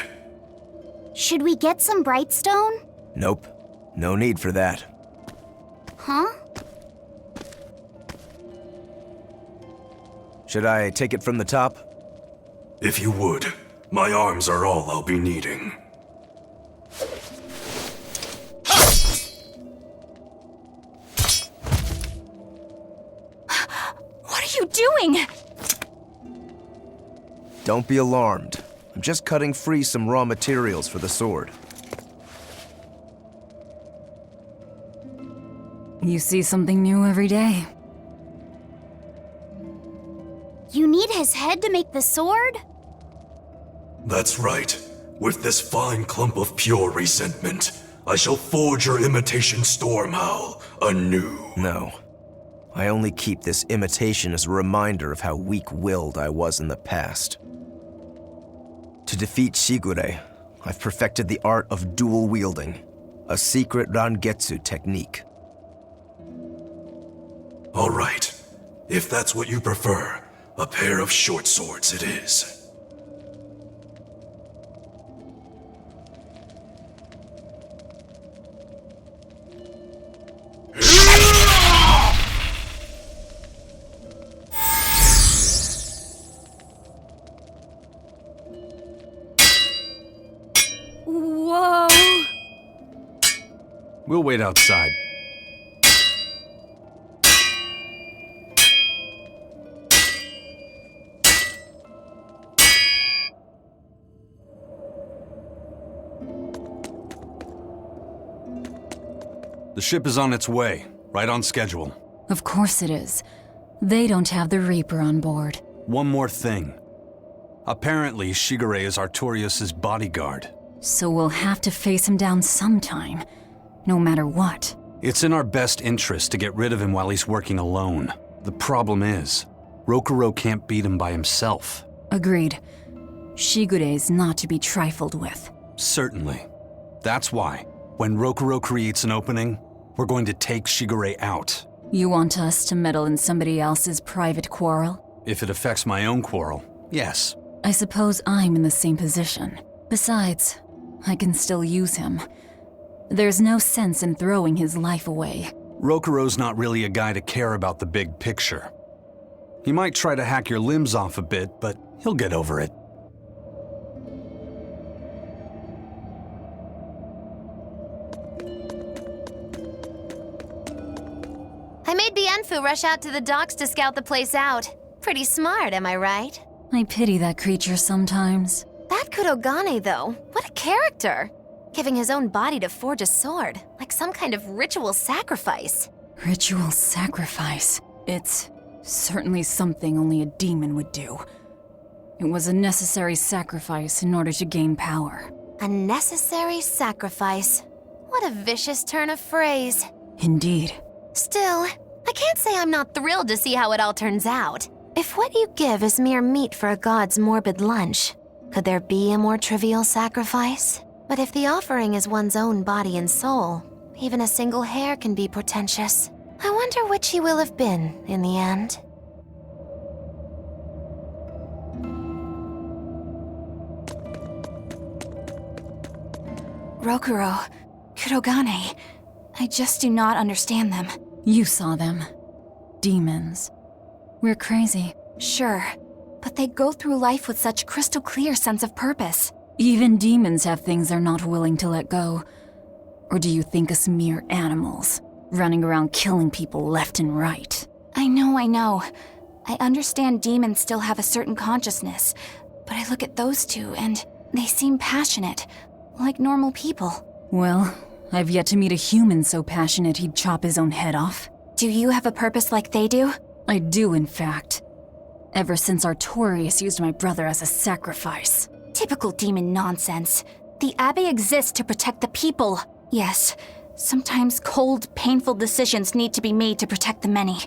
Should we get some Brightstone? Nope. No need for that. Huh? Should I take it from the top? If you would. My arms are all I'll be needing. What are you doing? Don't be alarmed. I'm just cutting free some raw materials for the sword. You see something new every day. You need his head to make the sword? That's right. With this fine clump of pure resentment, I shall forge your imitation Stormhowl anew. No. I only keep this imitation as a reminder of how weak-willed I was in the past. To defeat Shigure, I've perfected the art of dual wielding, a secret Rangetsu technique. All right. If that's what you prefer, a pair of short swords it is. Whoa! We'll wait outside. The ship is on its way, right on schedule. Of course it is. They don't have the Reaper on board. One more thing. Apparently, Shigure is Artorias' bodyguard. So we'll have to face him down sometime, no matter what. It's in our best interest to get rid of him while he's working alone. The problem is, Rokuro can't beat him by himself. Agreed. Shigure is not to be trifled with. Certainly. That's why, when Rokuro creates an opening, we're going to take Shigure out. You want us to meddle in somebody else's private quarrel? If it affects my own quarrel, yes. I suppose I'm in the same position. Besides, I can still use him. There's no sense in throwing his life away. Rokuro's not really a guy to care about the big picture. He might try to hack your limbs off a bit, but he'll get over it. I made Bienfu rush out to the docks to scout the place out. Pretty smart, am I right? I pity that creature sometimes. That Kurogane, though, what a character! Giving his own body to forge a sword, like some kind of ritual sacrifice. Ritual sacrifice. It's certainly something only a demon would do. It was a necessary sacrifice in order to gain power. A necessary sacrifice. What a vicious turn of phrase. Indeed. Still, I can't say I'm not thrilled to see how it all turns out. If what you give is mere meat for a god's morbid lunch, could there be a more trivial sacrifice? But if the offering is one's own body and soul, even a single hair can be portentous. I wonder which he will have been in the end. Rokuro, Kurogane. I just do not understand them. You saw them. Demons. We're crazy. Sure, but they go through life with such crystal clear sense of purpose. Even demons have things they're not willing to let go. Or do you think us mere animals, running around killing people left and right? I know. I understand demons still have a certain consciousness, but I look at those two and they seem passionate, like normal people. Well, I've yet to meet a human so passionate he'd chop his own head off. Do you have a purpose like they do? I do, in fact. Ever since Artorius used my brother as a sacrifice. Typical demon nonsense. The Abbey exists to protect the people. Yes, sometimes cold, painful decisions need to be made to protect the many,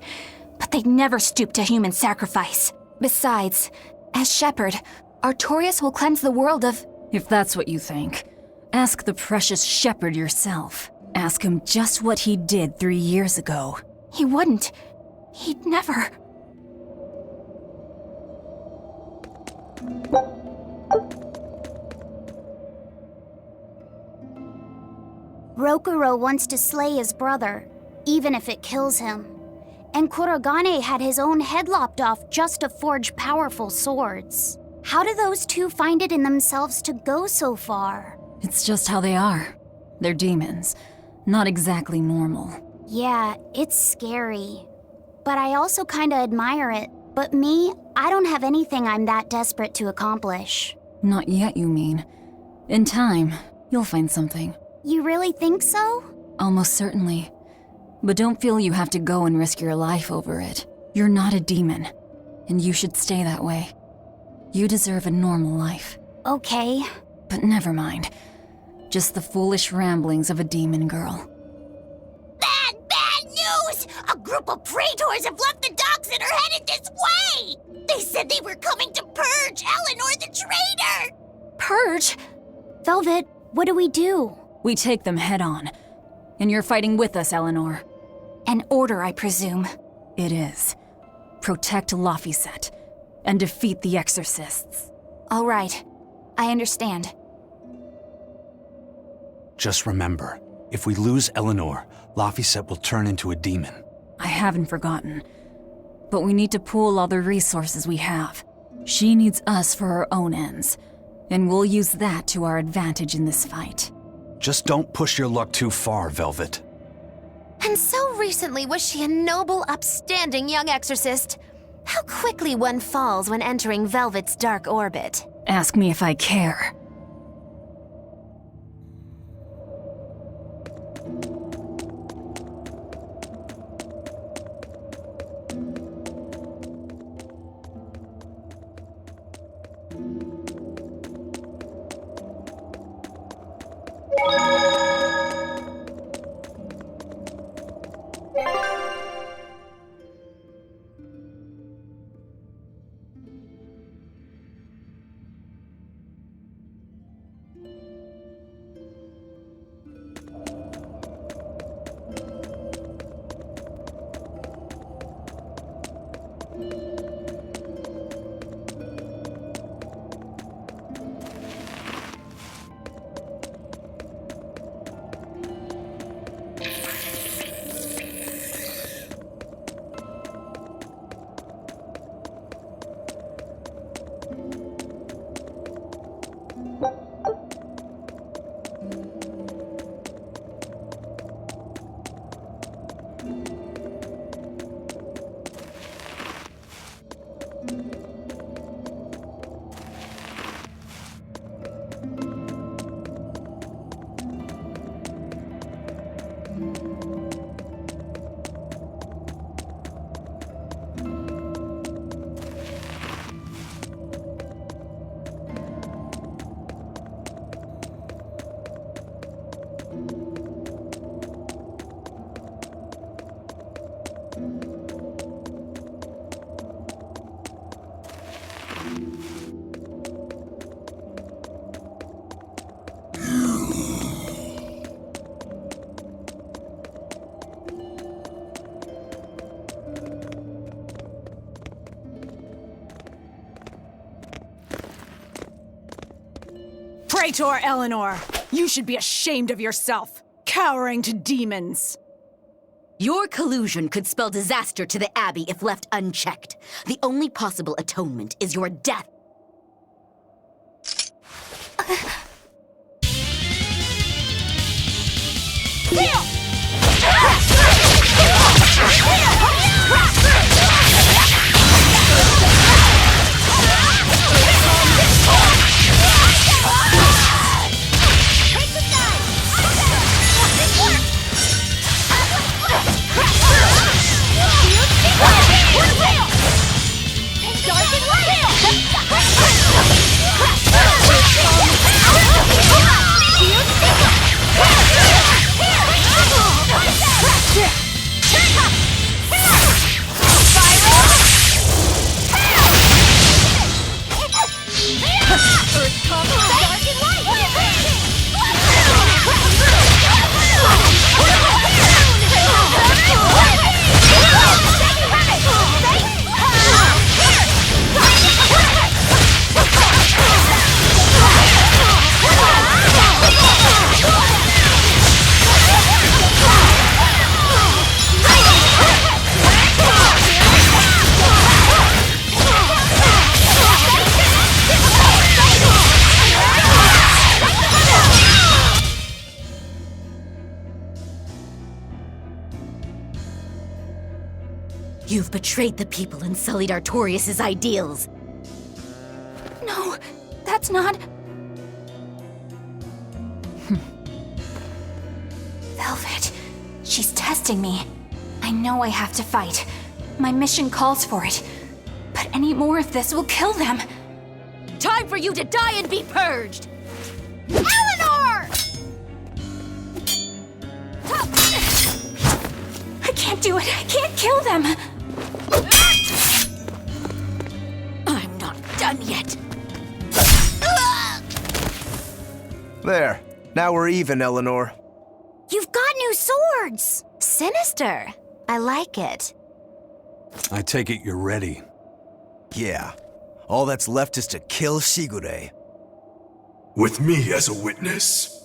but they'd never stoop to human sacrifice. Besides, as shepherd, Artorius will cleanse the world of... If that's what you think, ask the precious shepherd yourself. Ask him just what he did 3 years ago. He wouldn't. He'd never... Rokuro wants to slay his brother, even if it kills him. And Kurogane had his own head lopped off just to forge powerful swords. How do those two find it in themselves to go so far? It's just how they are. They're demons. Not exactly normal. Yeah, it's scary. But I also kinda admire it. But me, I don't have anything I'm that desperate to accomplish. Not yet, you mean. In time, you'll find something. You really think so? Almost certainly. But don't feel you have to go and risk your life over it. You're not a demon, and you should stay that way. You deserve a normal life. Okay. But never mind. Just the foolish ramblings of a demon girl. Bad news! A group of praetors have left the docks and are headed this way! They said they were coming to purge Eleanor the traitor! Purge? Velvet, what do we do? We take them head on. And you're fighting with us, Eleanor. An order, I presume. It is. Protect Laphicet and defeat the exorcists. All right. I understand. Just remember, if we lose Eleanor, Laphicet will turn into a demon. I haven't forgotten. But we need to pool all the resources we have. She needs us for her own ends, and we'll use that to our advantage in this fight. Just don't push your luck too far, Velvet. And so recently was she a noble, upstanding young exorcist. How quickly one falls when entering Velvet's dark orbit. Ask me if I care. Praetor Eleanor, You should be ashamed of yourself, cowering to demons. Your collusion could spell disaster to the Abbey if left unchecked. The only possible atonement is your death. You've betrayed the people and sullied Artorias' ideals. No, that's not... Velvet, she's testing me. I know I have to fight. My mission calls for it. But any more of this will kill them. Time for you to die and be purged! Eleanor! I can't do it. I can't kill them. I'm not done yet. There. Now we're even, Eleanor. You've got new swords! Sinister. I like it. I take it you're ready. Yeah. All that's left is to kill Shigure. With me as a witness.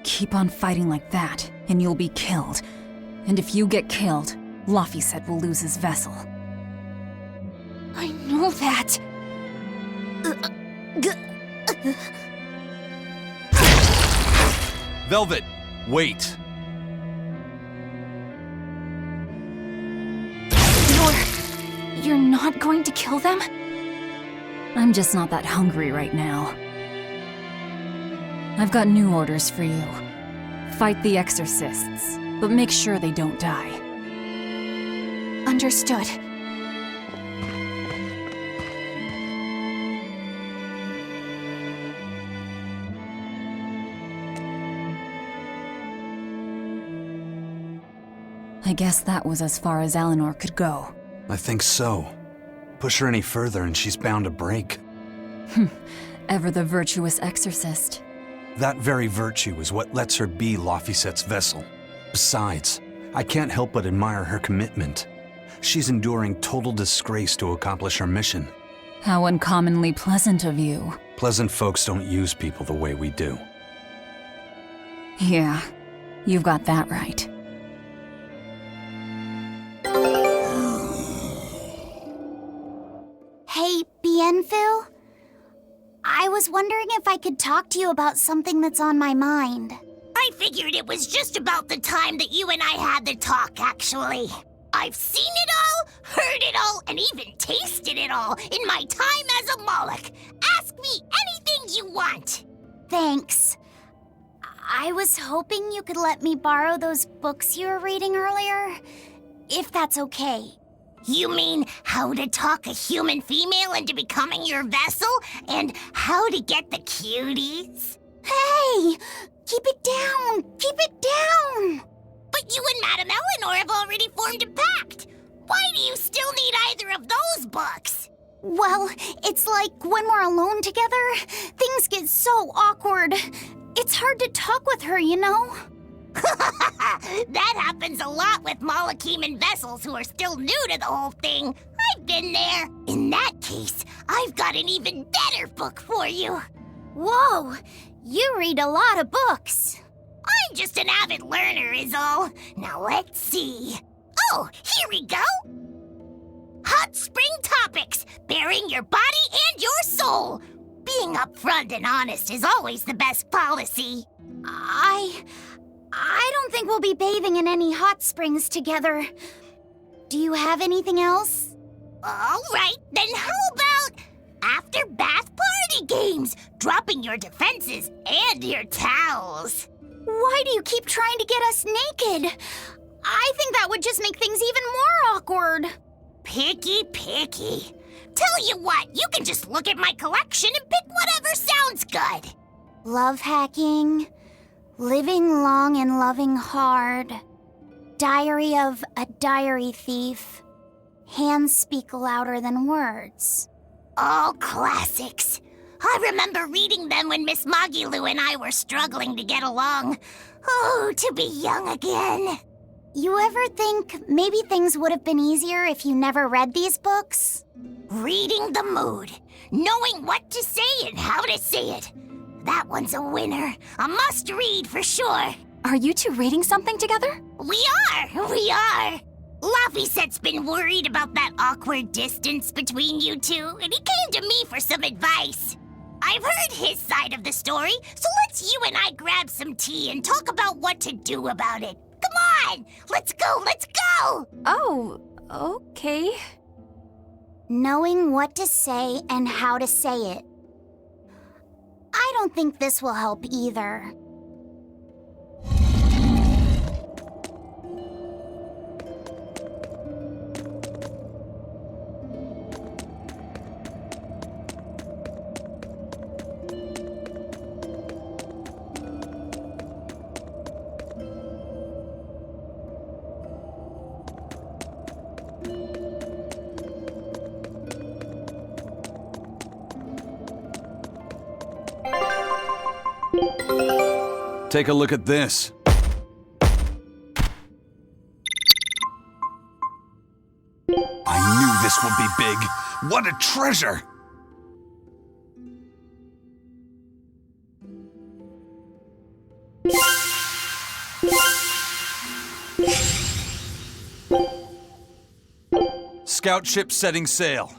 Keep on fighting like that, and you'll be killed. And if you get killed, Laphicet will lose his vessel. I know that. Velvet, wait. You're not going to kill them? I'm just not that hungry right now. I've got new orders for you. Fight the exorcists, but make sure they don't die. Understood. I guess that was as far as Eleanor could go. I think so. Push her any further and she's bound to break. Ever the virtuous exorcist. That very virtue is what lets her be Laphicet's vessel. Besides, I can't help but admire her commitment. She's enduring total disgrace to accomplish her mission. How uncommonly pleasant of you. Pleasant folks don't use people the way we do. Yeah, you've got that right. Hey, Bienfu? I was wondering if I could talk to you about something that's on my mind. I figured it was just about the time that you and I had the talk, actually. I've seen it all, heard it all, and even tasted it all in my time as a Moloch. Ask me anything you want. Thanks. I was hoping you could let me borrow those books you were reading earlier, if that's okay. You mean how to talk a human female into becoming your vessel, and how to get the cuties? Hey! Keep it down! Keep it down! But you and Madame Eleanor have already formed a pact. Why do you still need either of those books? Well, it's like when we're alone together, things get so awkward. It's hard to talk with her, you know? That happens a lot with Malachim and vessels who are still new to the whole thing. I've been there. In that case, I've got an even better book for you. Whoa! You read a lot of books. I'm just an avid learner is all. Now let's see. Oh, here we go. Hot Spring Topics, bearing your body and your soul. Being upfront and honest is always the best policy. I don't think we'll be bathing in any hot springs together. Do you have anything else? All right, then how about after bath party games, dropping your defenses and your towels? Why do you keep trying to get us naked? I think that would just make things even more awkward. Picky. Tell you what, you can just look at my collection and pick whatever sounds good. Love hacking, living long and loving hard, diary of a diary thief, hands speak louder than words. All classics. I remember reading them when Miss Magilu and I were struggling to get along. Oh, to be young again. You ever think maybe things would have been easier if you never read these books? Reading the mood, knowing what to say and how to say it. That one's a winner. A must-read for sure. Are you two reading something together? We are. Laphicet's been worried about that awkward distance between you two, and he came to me for some advice. I've heard his side of the story, so let's you and I grab some tea and talk about what to do about it. Come on! Let's go! Oh, okay. Knowing what to say and how to say it. I don't think this will help either. Take a look at this. I knew this would be big. What a treasure! Scout ship setting sail.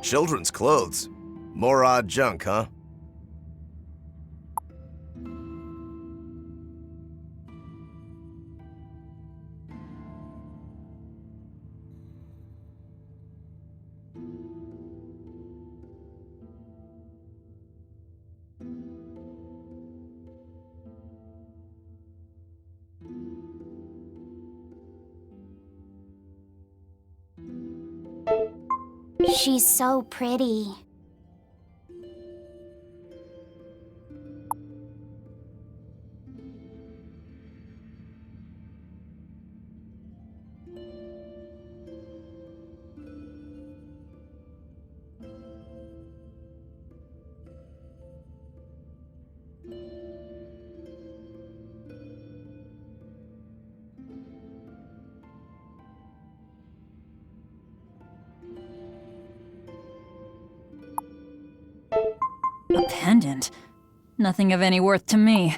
Children's clothes. More odd junk, huh? She's so pretty. A pendant? Nothing of any worth to me.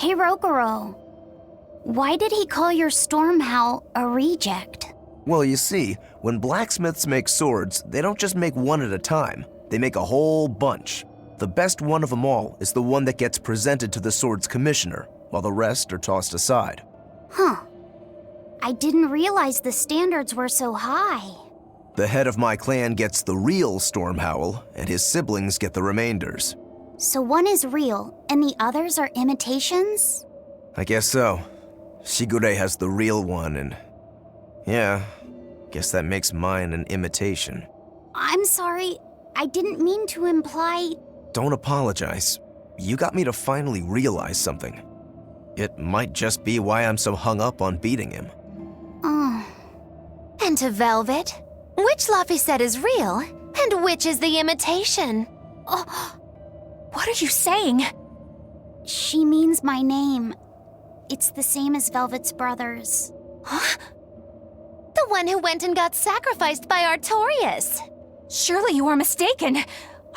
Hey, Rokuro. Why did he call your storm howl a reject? Well, you see, when blacksmiths make swords, they don't just make one at a time. They make a whole bunch. The best one of them all is the one that gets presented to the sword's commissioner, while the rest are tossed aside. Huh. I didn't realize the standards were so high. The head of my clan gets the real storm howl, and his siblings get the remainders. So one is real, and the others are imitations? I guess so. Shigure has the real one, and yeah, guess that makes mine an imitation. I'm sorry, I didn't mean to imply... Don't apologize. You got me to finally realize something. It might just be why I'm so hung up on beating him. Oh. And to Velvet, which Laphicet is real, and which is the imitation? Oh, what are you saying? She means my name. It's the same as Velvet's brothers. Huh? The one who went and got sacrificed by Artorias. Surely you are mistaken.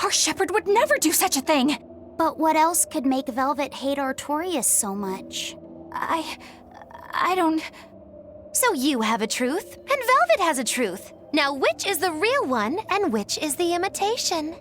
Our shepherd would never do such a thing. But what else could make Velvet hate Artorias so much? I don't... So you have a truth, and Velvet has a truth. Now which is the real one, and which is the imitation?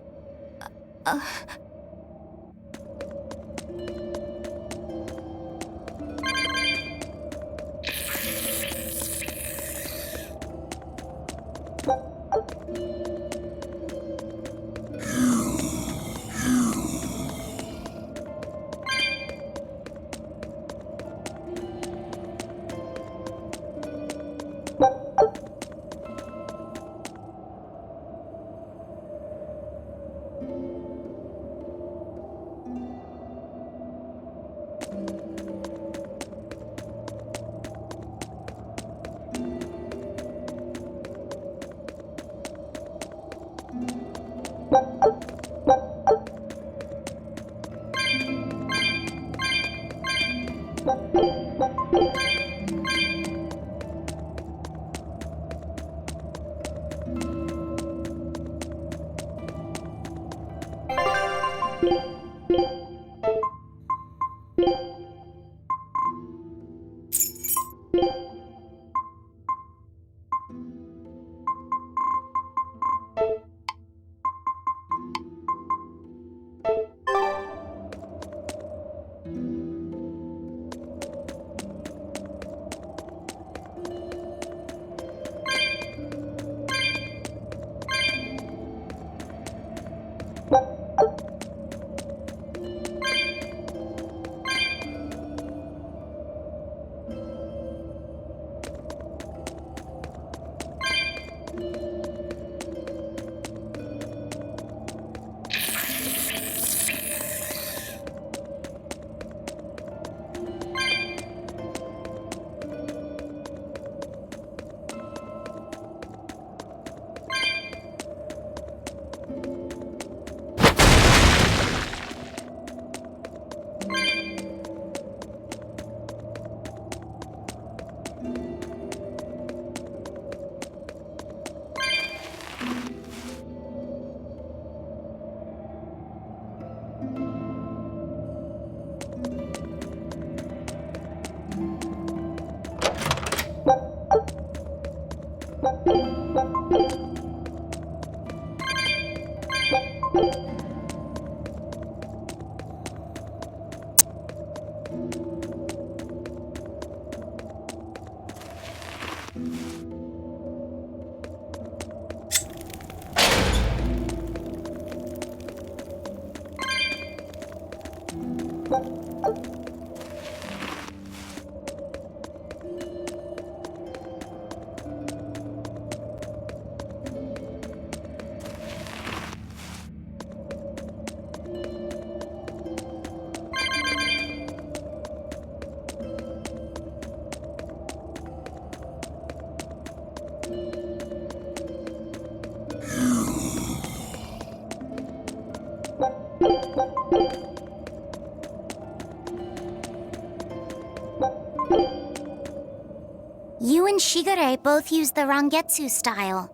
You and Shigure both use the Rangetsu style.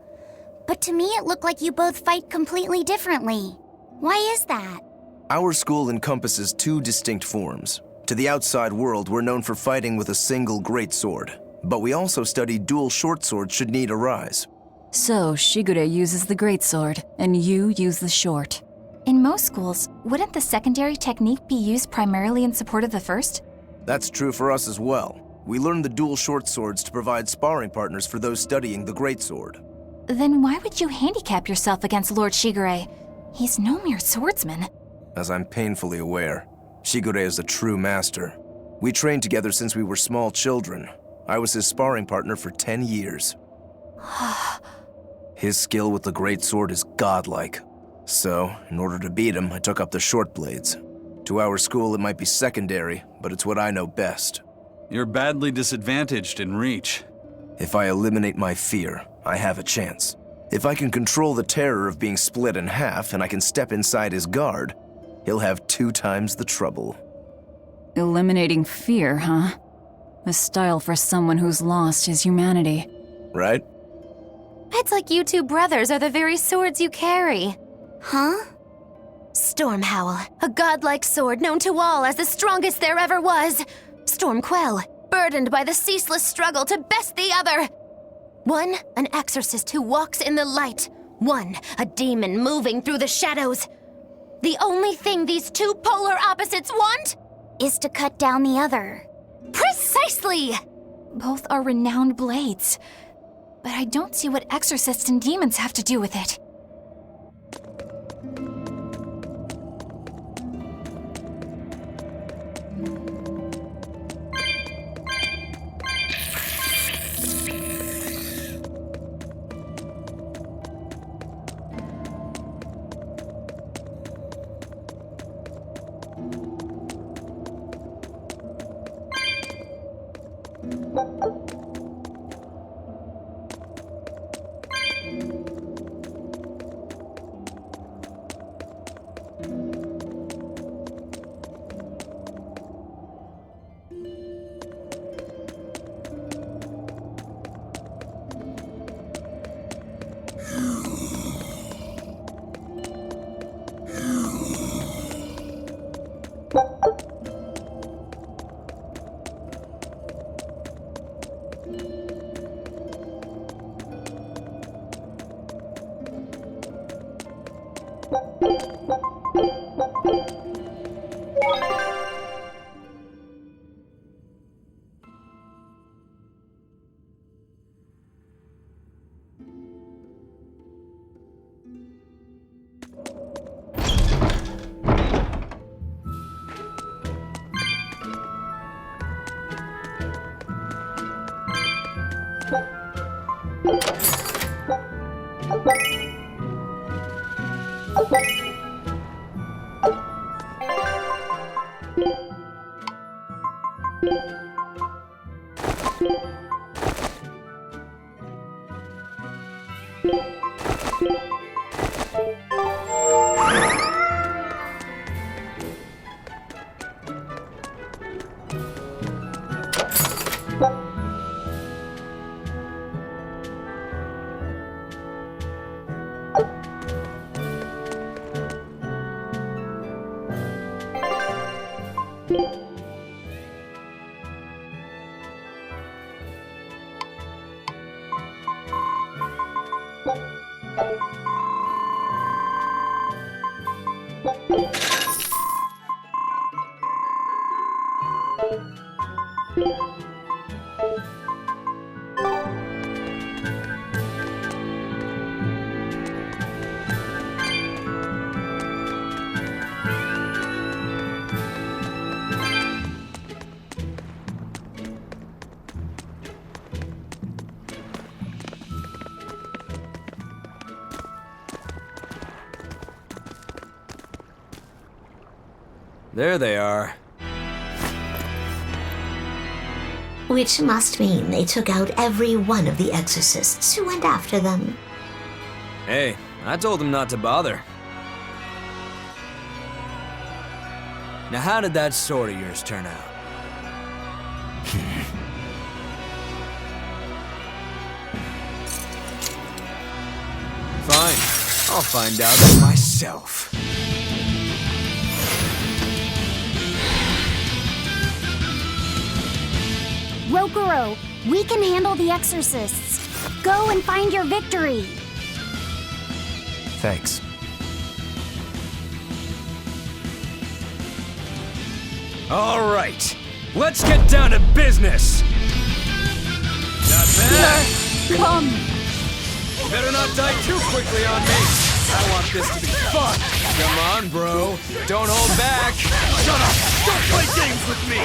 But to me it looked like you both fight completely differently. Why is that? Our school encompasses two distinct forms. To the outside world, we're known for fighting with a single greatsword. But we also study dual short swords should need arise. So, Shigure uses the greatsword, and you use the short. In most schools, wouldn't the secondary technique be used primarily in support of the first? That's true for us as well. We learn the dual short swords to provide sparring partners for those studying the greatsword. Then why would you handicap yourself against Lord Shigure? He's no mere swordsman. As I'm painfully aware, Shigure is a true master. We trained together since we were small children. I was his sparring partner for 10 years. His skill with the greatsword is godlike. So, in order to beat him, I took up the short blades. To our school, it might be secondary, but it's what I know best. You're badly disadvantaged in reach. If I eliminate my fear, I have a chance. If I can control the terror of being split in half and I can step inside his guard, he'll have 2 times the trouble. Eliminating fear, huh? A style for someone who's lost his humanity. Right? It's like you two brothers are the very swords you carry. Huh? Storm Howl, a godlike sword known to all as the strongest there ever was. Storm Quell, burdened by the ceaseless struggle to best the other. One, an exorcist who walks in the light. One, a demon moving through the shadows. The only thing these two polar opposites want is to cut down the other. Precisely! Both are renowned blades. But I don't see what exorcists and demons have to do with it. There they are. Which must mean they took out every one of the exorcists who went after them. Hey, I told them not to bother. Now how did that sword of yours turn out? Fine, I'll find out for myself. Rokuro, we can handle the exorcists. Go and find your victory. Thanks. All right, let's get down to business. Not bad. Come! Better not die too quickly on me. I want this to be fun. Come on, bro. Don't hold back. Shut up! Don't play games with me!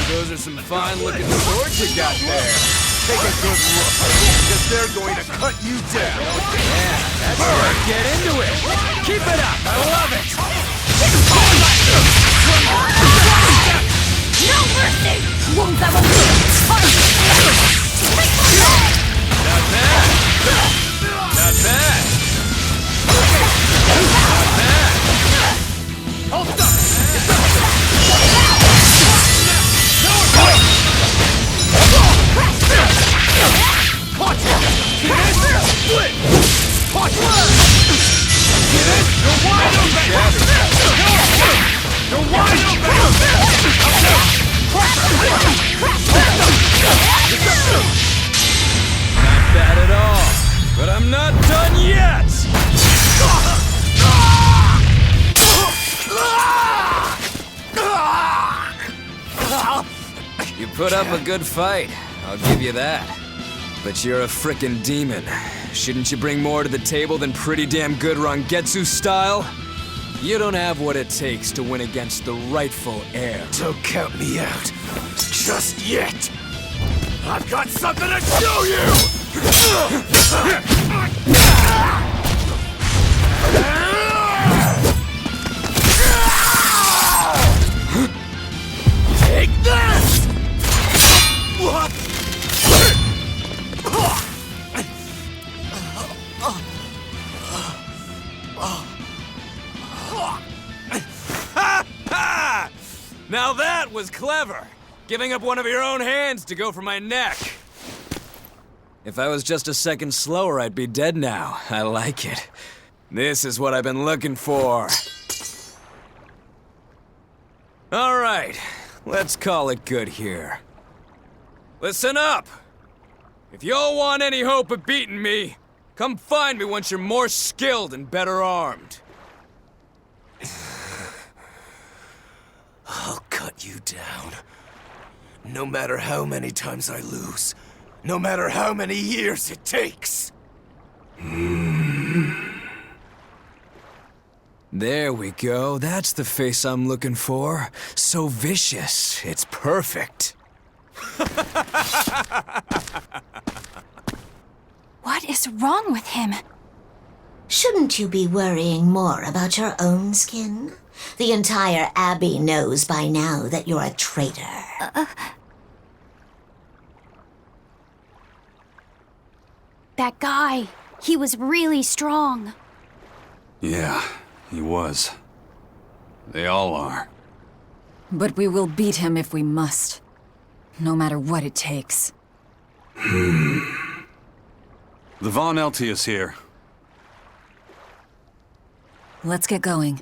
Those are some fine-looking swords you got there. Take a good look, because they're going to cut you down. Yeah, that's right. Get into it. Keep it up. I love it. No mercy! Not bad. Not bad. Not bad. Hold up! Watch it! Get it? Split! Watch it! Get it? You're wide open! You're wide Not bad at all, but I'm not done yet! You put up a good fight, I'll give you that. But you're a frickin' demon. Shouldn't you bring more to the table than pretty damn good Rangetsu style? You don't have what it takes to win against the rightful heir. Don't count me out. Just yet. I've got something to show you! Take this! Now that was clever! Giving up one of your own hands to go for my neck. If I was just a second slower, I'd be dead now. I like it. This is what I've been looking for. All right, let's call it good here. Listen up! If y'all want any hope of beating me, come find me once you're more skilled and better armed. I'll cut you down. No matter how many times I lose. No matter how many years it takes. There we go. That's the face I'm looking for. So vicious. It's perfect. What is wrong with him? Shouldn't you be worrying more about your own skin? The entire Abbey knows by now that you're a traitor. That guy, he was really strong. Yeah, he was. They all are. But we will beat him if we must. No matter what it takes. The Von Eltius here. Let's get going.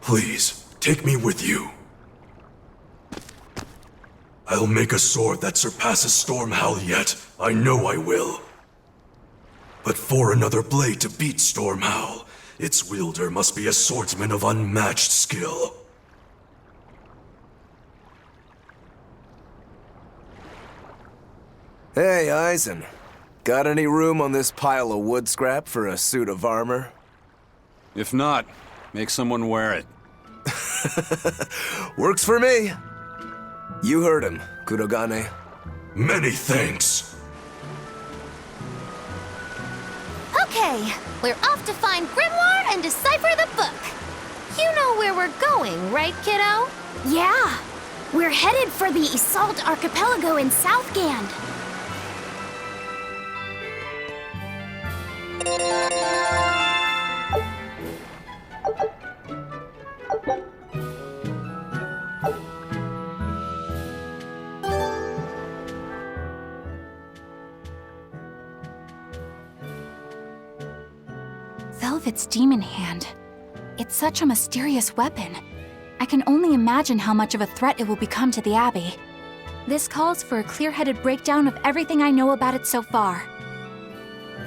Please, take me with you. I'll make a sword that surpasses Stormhowl yet. I know I will. But for another blade to beat Stormhowl, its wielder must be a swordsman of unmatched skill. Hey, Eisen. Got any room on this pile of wood scrap for a suit of armor? If not, make someone wear it. Works for me. You heard him, Kurogane. Many thanks. Okay, we're off to find Grimoire and decipher the book. You know where we're going, right, kiddo? Yeah, we're headed for the Assault Archipelago in Southgand. Velvet's demon hand. It's such a mysterious weapon. I can only imagine how much of a threat it will become to the Abbey. This calls for a clear-headed breakdown of everything I know about it so far.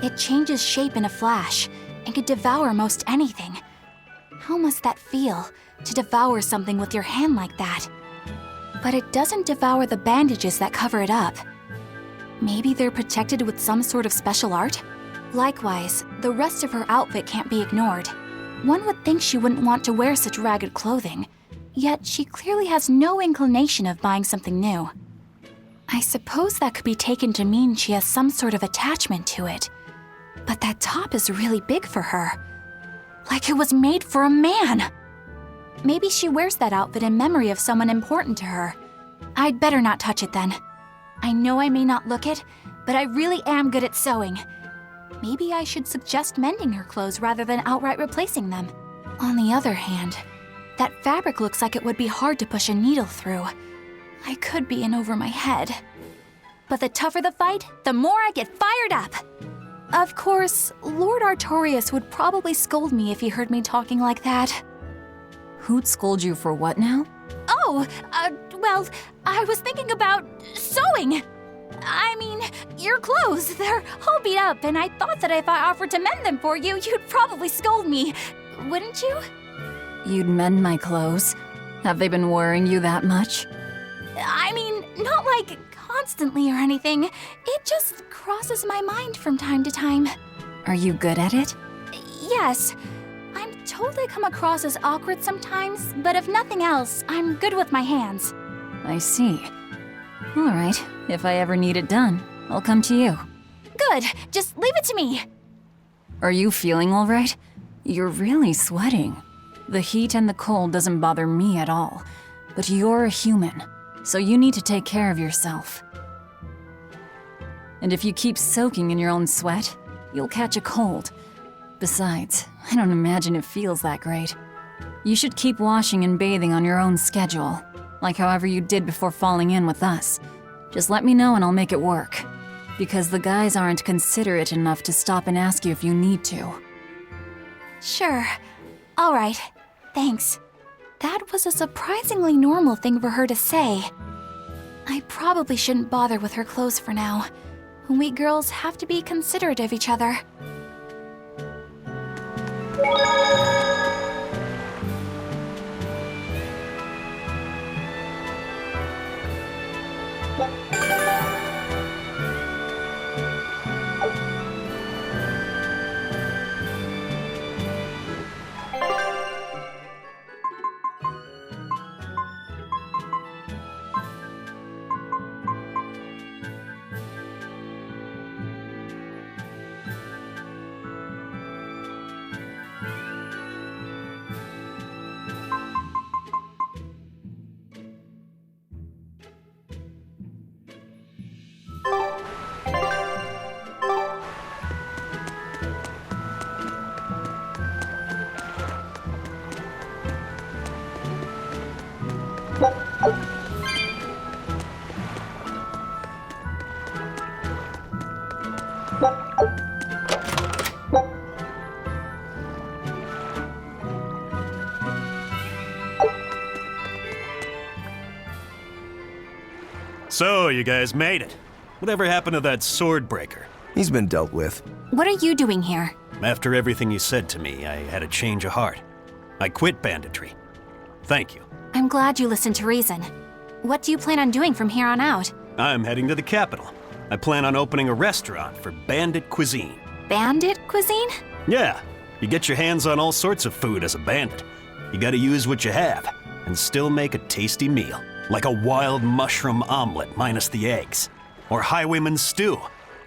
It changes shape in a flash and could devour most anything. How must that feel, to devour something with your hand like that? But it doesn't devour the bandages that cover it up. Maybe they're protected with some sort of special art? Likewise, the rest of her outfit can't be ignored. One would think she wouldn't want to wear such ragged clothing, yet she clearly has no inclination of buying something new. I suppose that could be taken to mean she has some sort of attachment to it. But that top is really big for her. Like it was made for a man. Maybe she wears that outfit in memory of someone important to her. I'd better not touch it then. I know I may not look it, but I really am good at sewing. Maybe I should suggest mending her clothes rather than outright replacing them. On the other hand, that fabric looks like it would be hard to push a needle through. I could be in over my head. But the tougher the fight, the more I get fired up. Of course, Lord Artorias would probably scold me if he heard me talking like that. Who'd scold you for what now? Oh, well, I was thinking about sewing. I mean, your clothes, they're all beat up, and I thought that if I offered to mend them for you, you'd probably scold me. Wouldn't you? You'd mend my clothes? Have they been worrying you that much? I mean, not like constantly or anything. It just crosses my mind from time to time. Are you good at it? Yes. I'm told I come across as awkward sometimes, but if nothing else, I'm good with my hands. I see. All right, if I ever need it done, I'll come to you. Good, just leave it to me. Are you feeling all right? You're really sweating. The heat and the cold doesn't bother me at all, but you're a human, so you need to take care of yourself. And if you keep soaking in your own sweat, you'll catch a cold. Besides, I don't imagine it feels that great. You should keep washing and bathing on your own schedule, like however you did before falling in with us. Just let me know and I'll make it work. Because the guys aren't considerate enough to stop and ask you if you need to. Sure. All right. Thanks. That was a surprisingly normal thing for her to say. I probably shouldn't bother with her clothes for now. We girls have to be considerate of each other. So, you guys made it. Whatever happened to that sword breaker? He's been dealt with. What are you doing here? After everything you said to me, I had a change of heart. I quit banditry. Thank you. I'm glad you listened to reason. What do you plan on doing from here on out? I'm heading to the capital. I plan on opening a restaurant for bandit cuisine. Bandit cuisine? Yeah, you get your hands on all sorts of food as a bandit. You gotta use what you have, and still make a tasty meal. Like a wild mushroom omelet minus the eggs. Or highwayman's stew.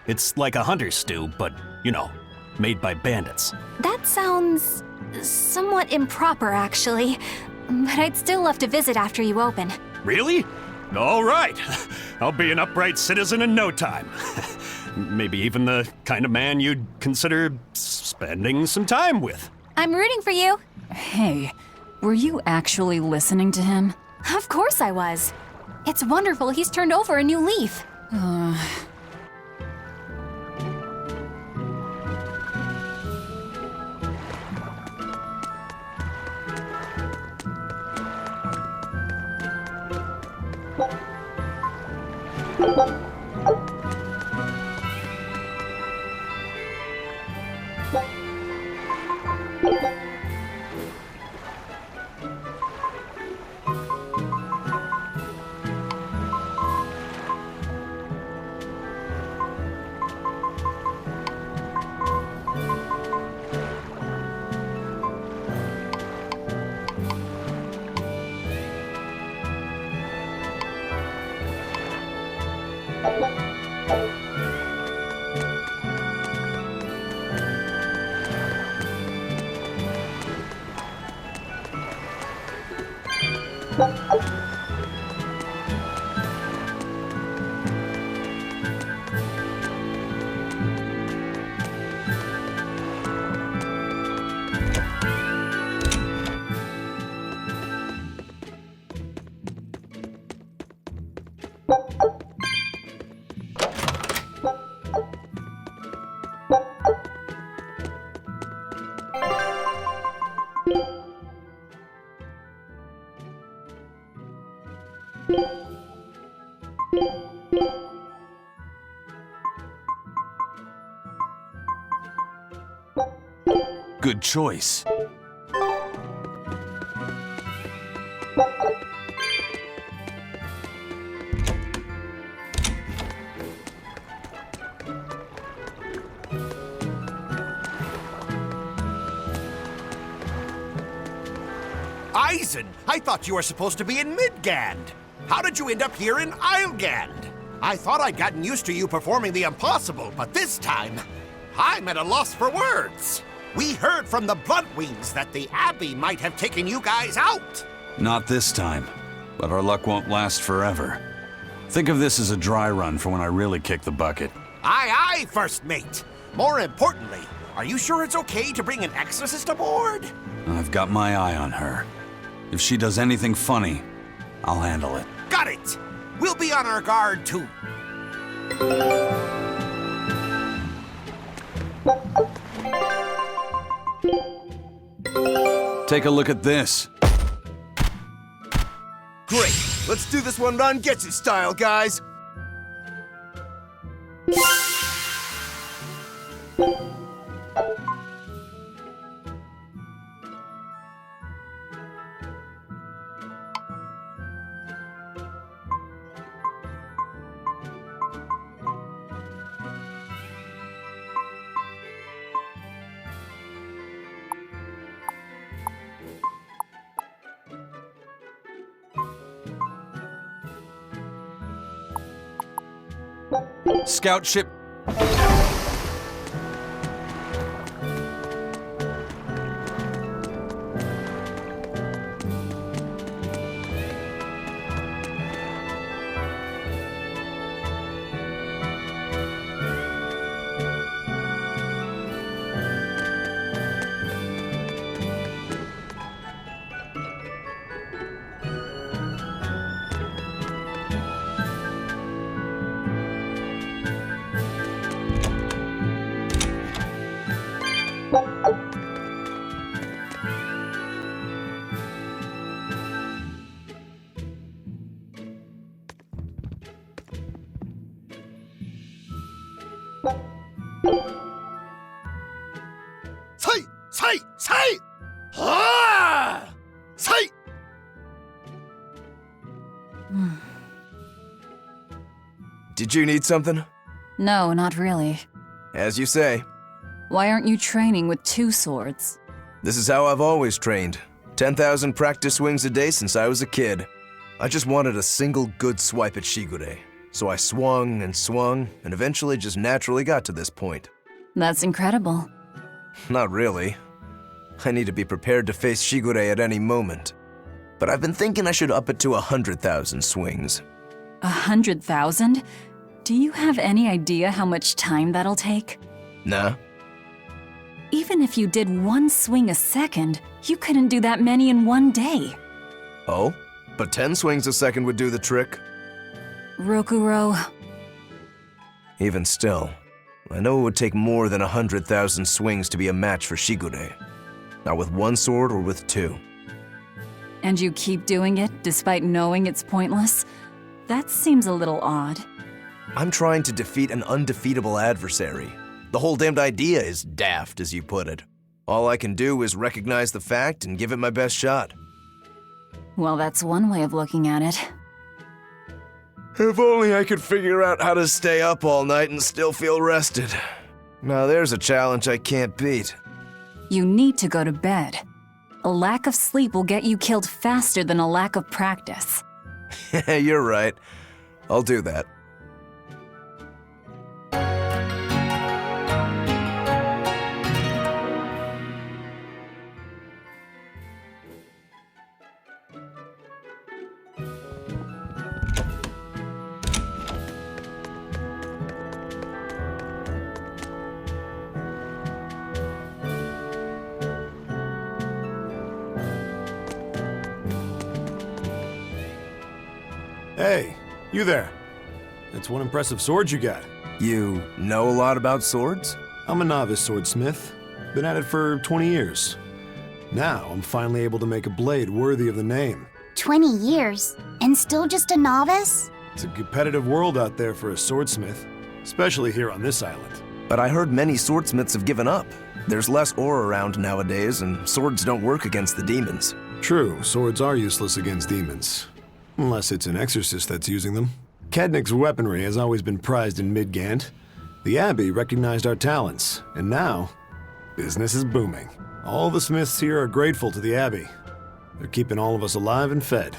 It's like a hunter's stew, but, you know, made by bandits. That sounds somewhat improper, actually. But I'd still love to visit after you open. Really? All right. I'll be an upright citizen in no time. Maybe even the kind of man you'd consider spending some time with. I'm rooting for you. Hey, were you actually listening to him? Of course I was. It's wonderful he's turned over a new leaf. Good choice. Eisen, I thought you were supposed to be in Midgand. How did you end up here in Islegand? I thought I'd gotten used to you performing the impossible, but this time, I'm at a loss for words. We heard from the Bluntwings that the Abbey might have taken you guys out. Not this time, but our luck won't last forever. Think of this as a dry run for when I really kick the bucket. Aye, aye, First Mate. More importantly, are you sure it's okay to bring an exorcist aboard? I've got my eye on her. If she does anything funny, I'll handle it. Got it! We'll be on our guard, too. Take a look at this. Great! Let's do this one Rangetsu style, guys! Scout ship. Say! Ah! Say! Did you need something? No, not really. As you say. Why aren't you training with 2 swords? This is how I've always trained. 10,000 practice swings a day since I was a kid. I just wanted a single good swipe at Shigure. So I swung, and eventually just naturally got to this point. That's incredible. Not really. I need to be prepared to face Shigure at any moment. But I've been thinking I should up it to 100,000 swings. 100,000? Do you have any idea how much time that'll take? Nah. Even if you did 1 swing a second, you couldn't do that many in 1 day. Oh? But 10 swings a second would do the trick. Rokuro. Even still, I know it would take more than 100,000 swings to be a match for Shigure. Not with 1 sword or with 2. And you keep doing it despite knowing it's pointless? That seems a little odd. I'm trying to defeat an undefeatable adversary. The whole damned idea is daft, as you put it. All I can do is recognize the fact and give it my best shot. Well, that's one way of looking at it. If only I could figure out how to stay up all night and still feel rested. Now there's a challenge I can't beat. You need to go to bed. A lack of sleep will get you killed faster than a lack of practice. You're right. I'll do that. Hey, you there. That's one impressive sword you got. You know a lot about swords? I'm a novice swordsmith. Been at it for 20 years. Now, I'm finally able to make a blade worthy of the name. 20 years? And still just a novice? It's a competitive world out there for a swordsmith, especially here on this island. But I heard many swordsmiths have given up. There's less ore around nowadays, and swords don't work against the demons. True, swords are useless against demons. Unless it's an exorcist that's using them. Cadnix weaponry has always been prized in Midgand. The Abbey recognized our talents, and now, business is booming. All the smiths here are grateful to the Abbey. They're keeping all of us alive and fed.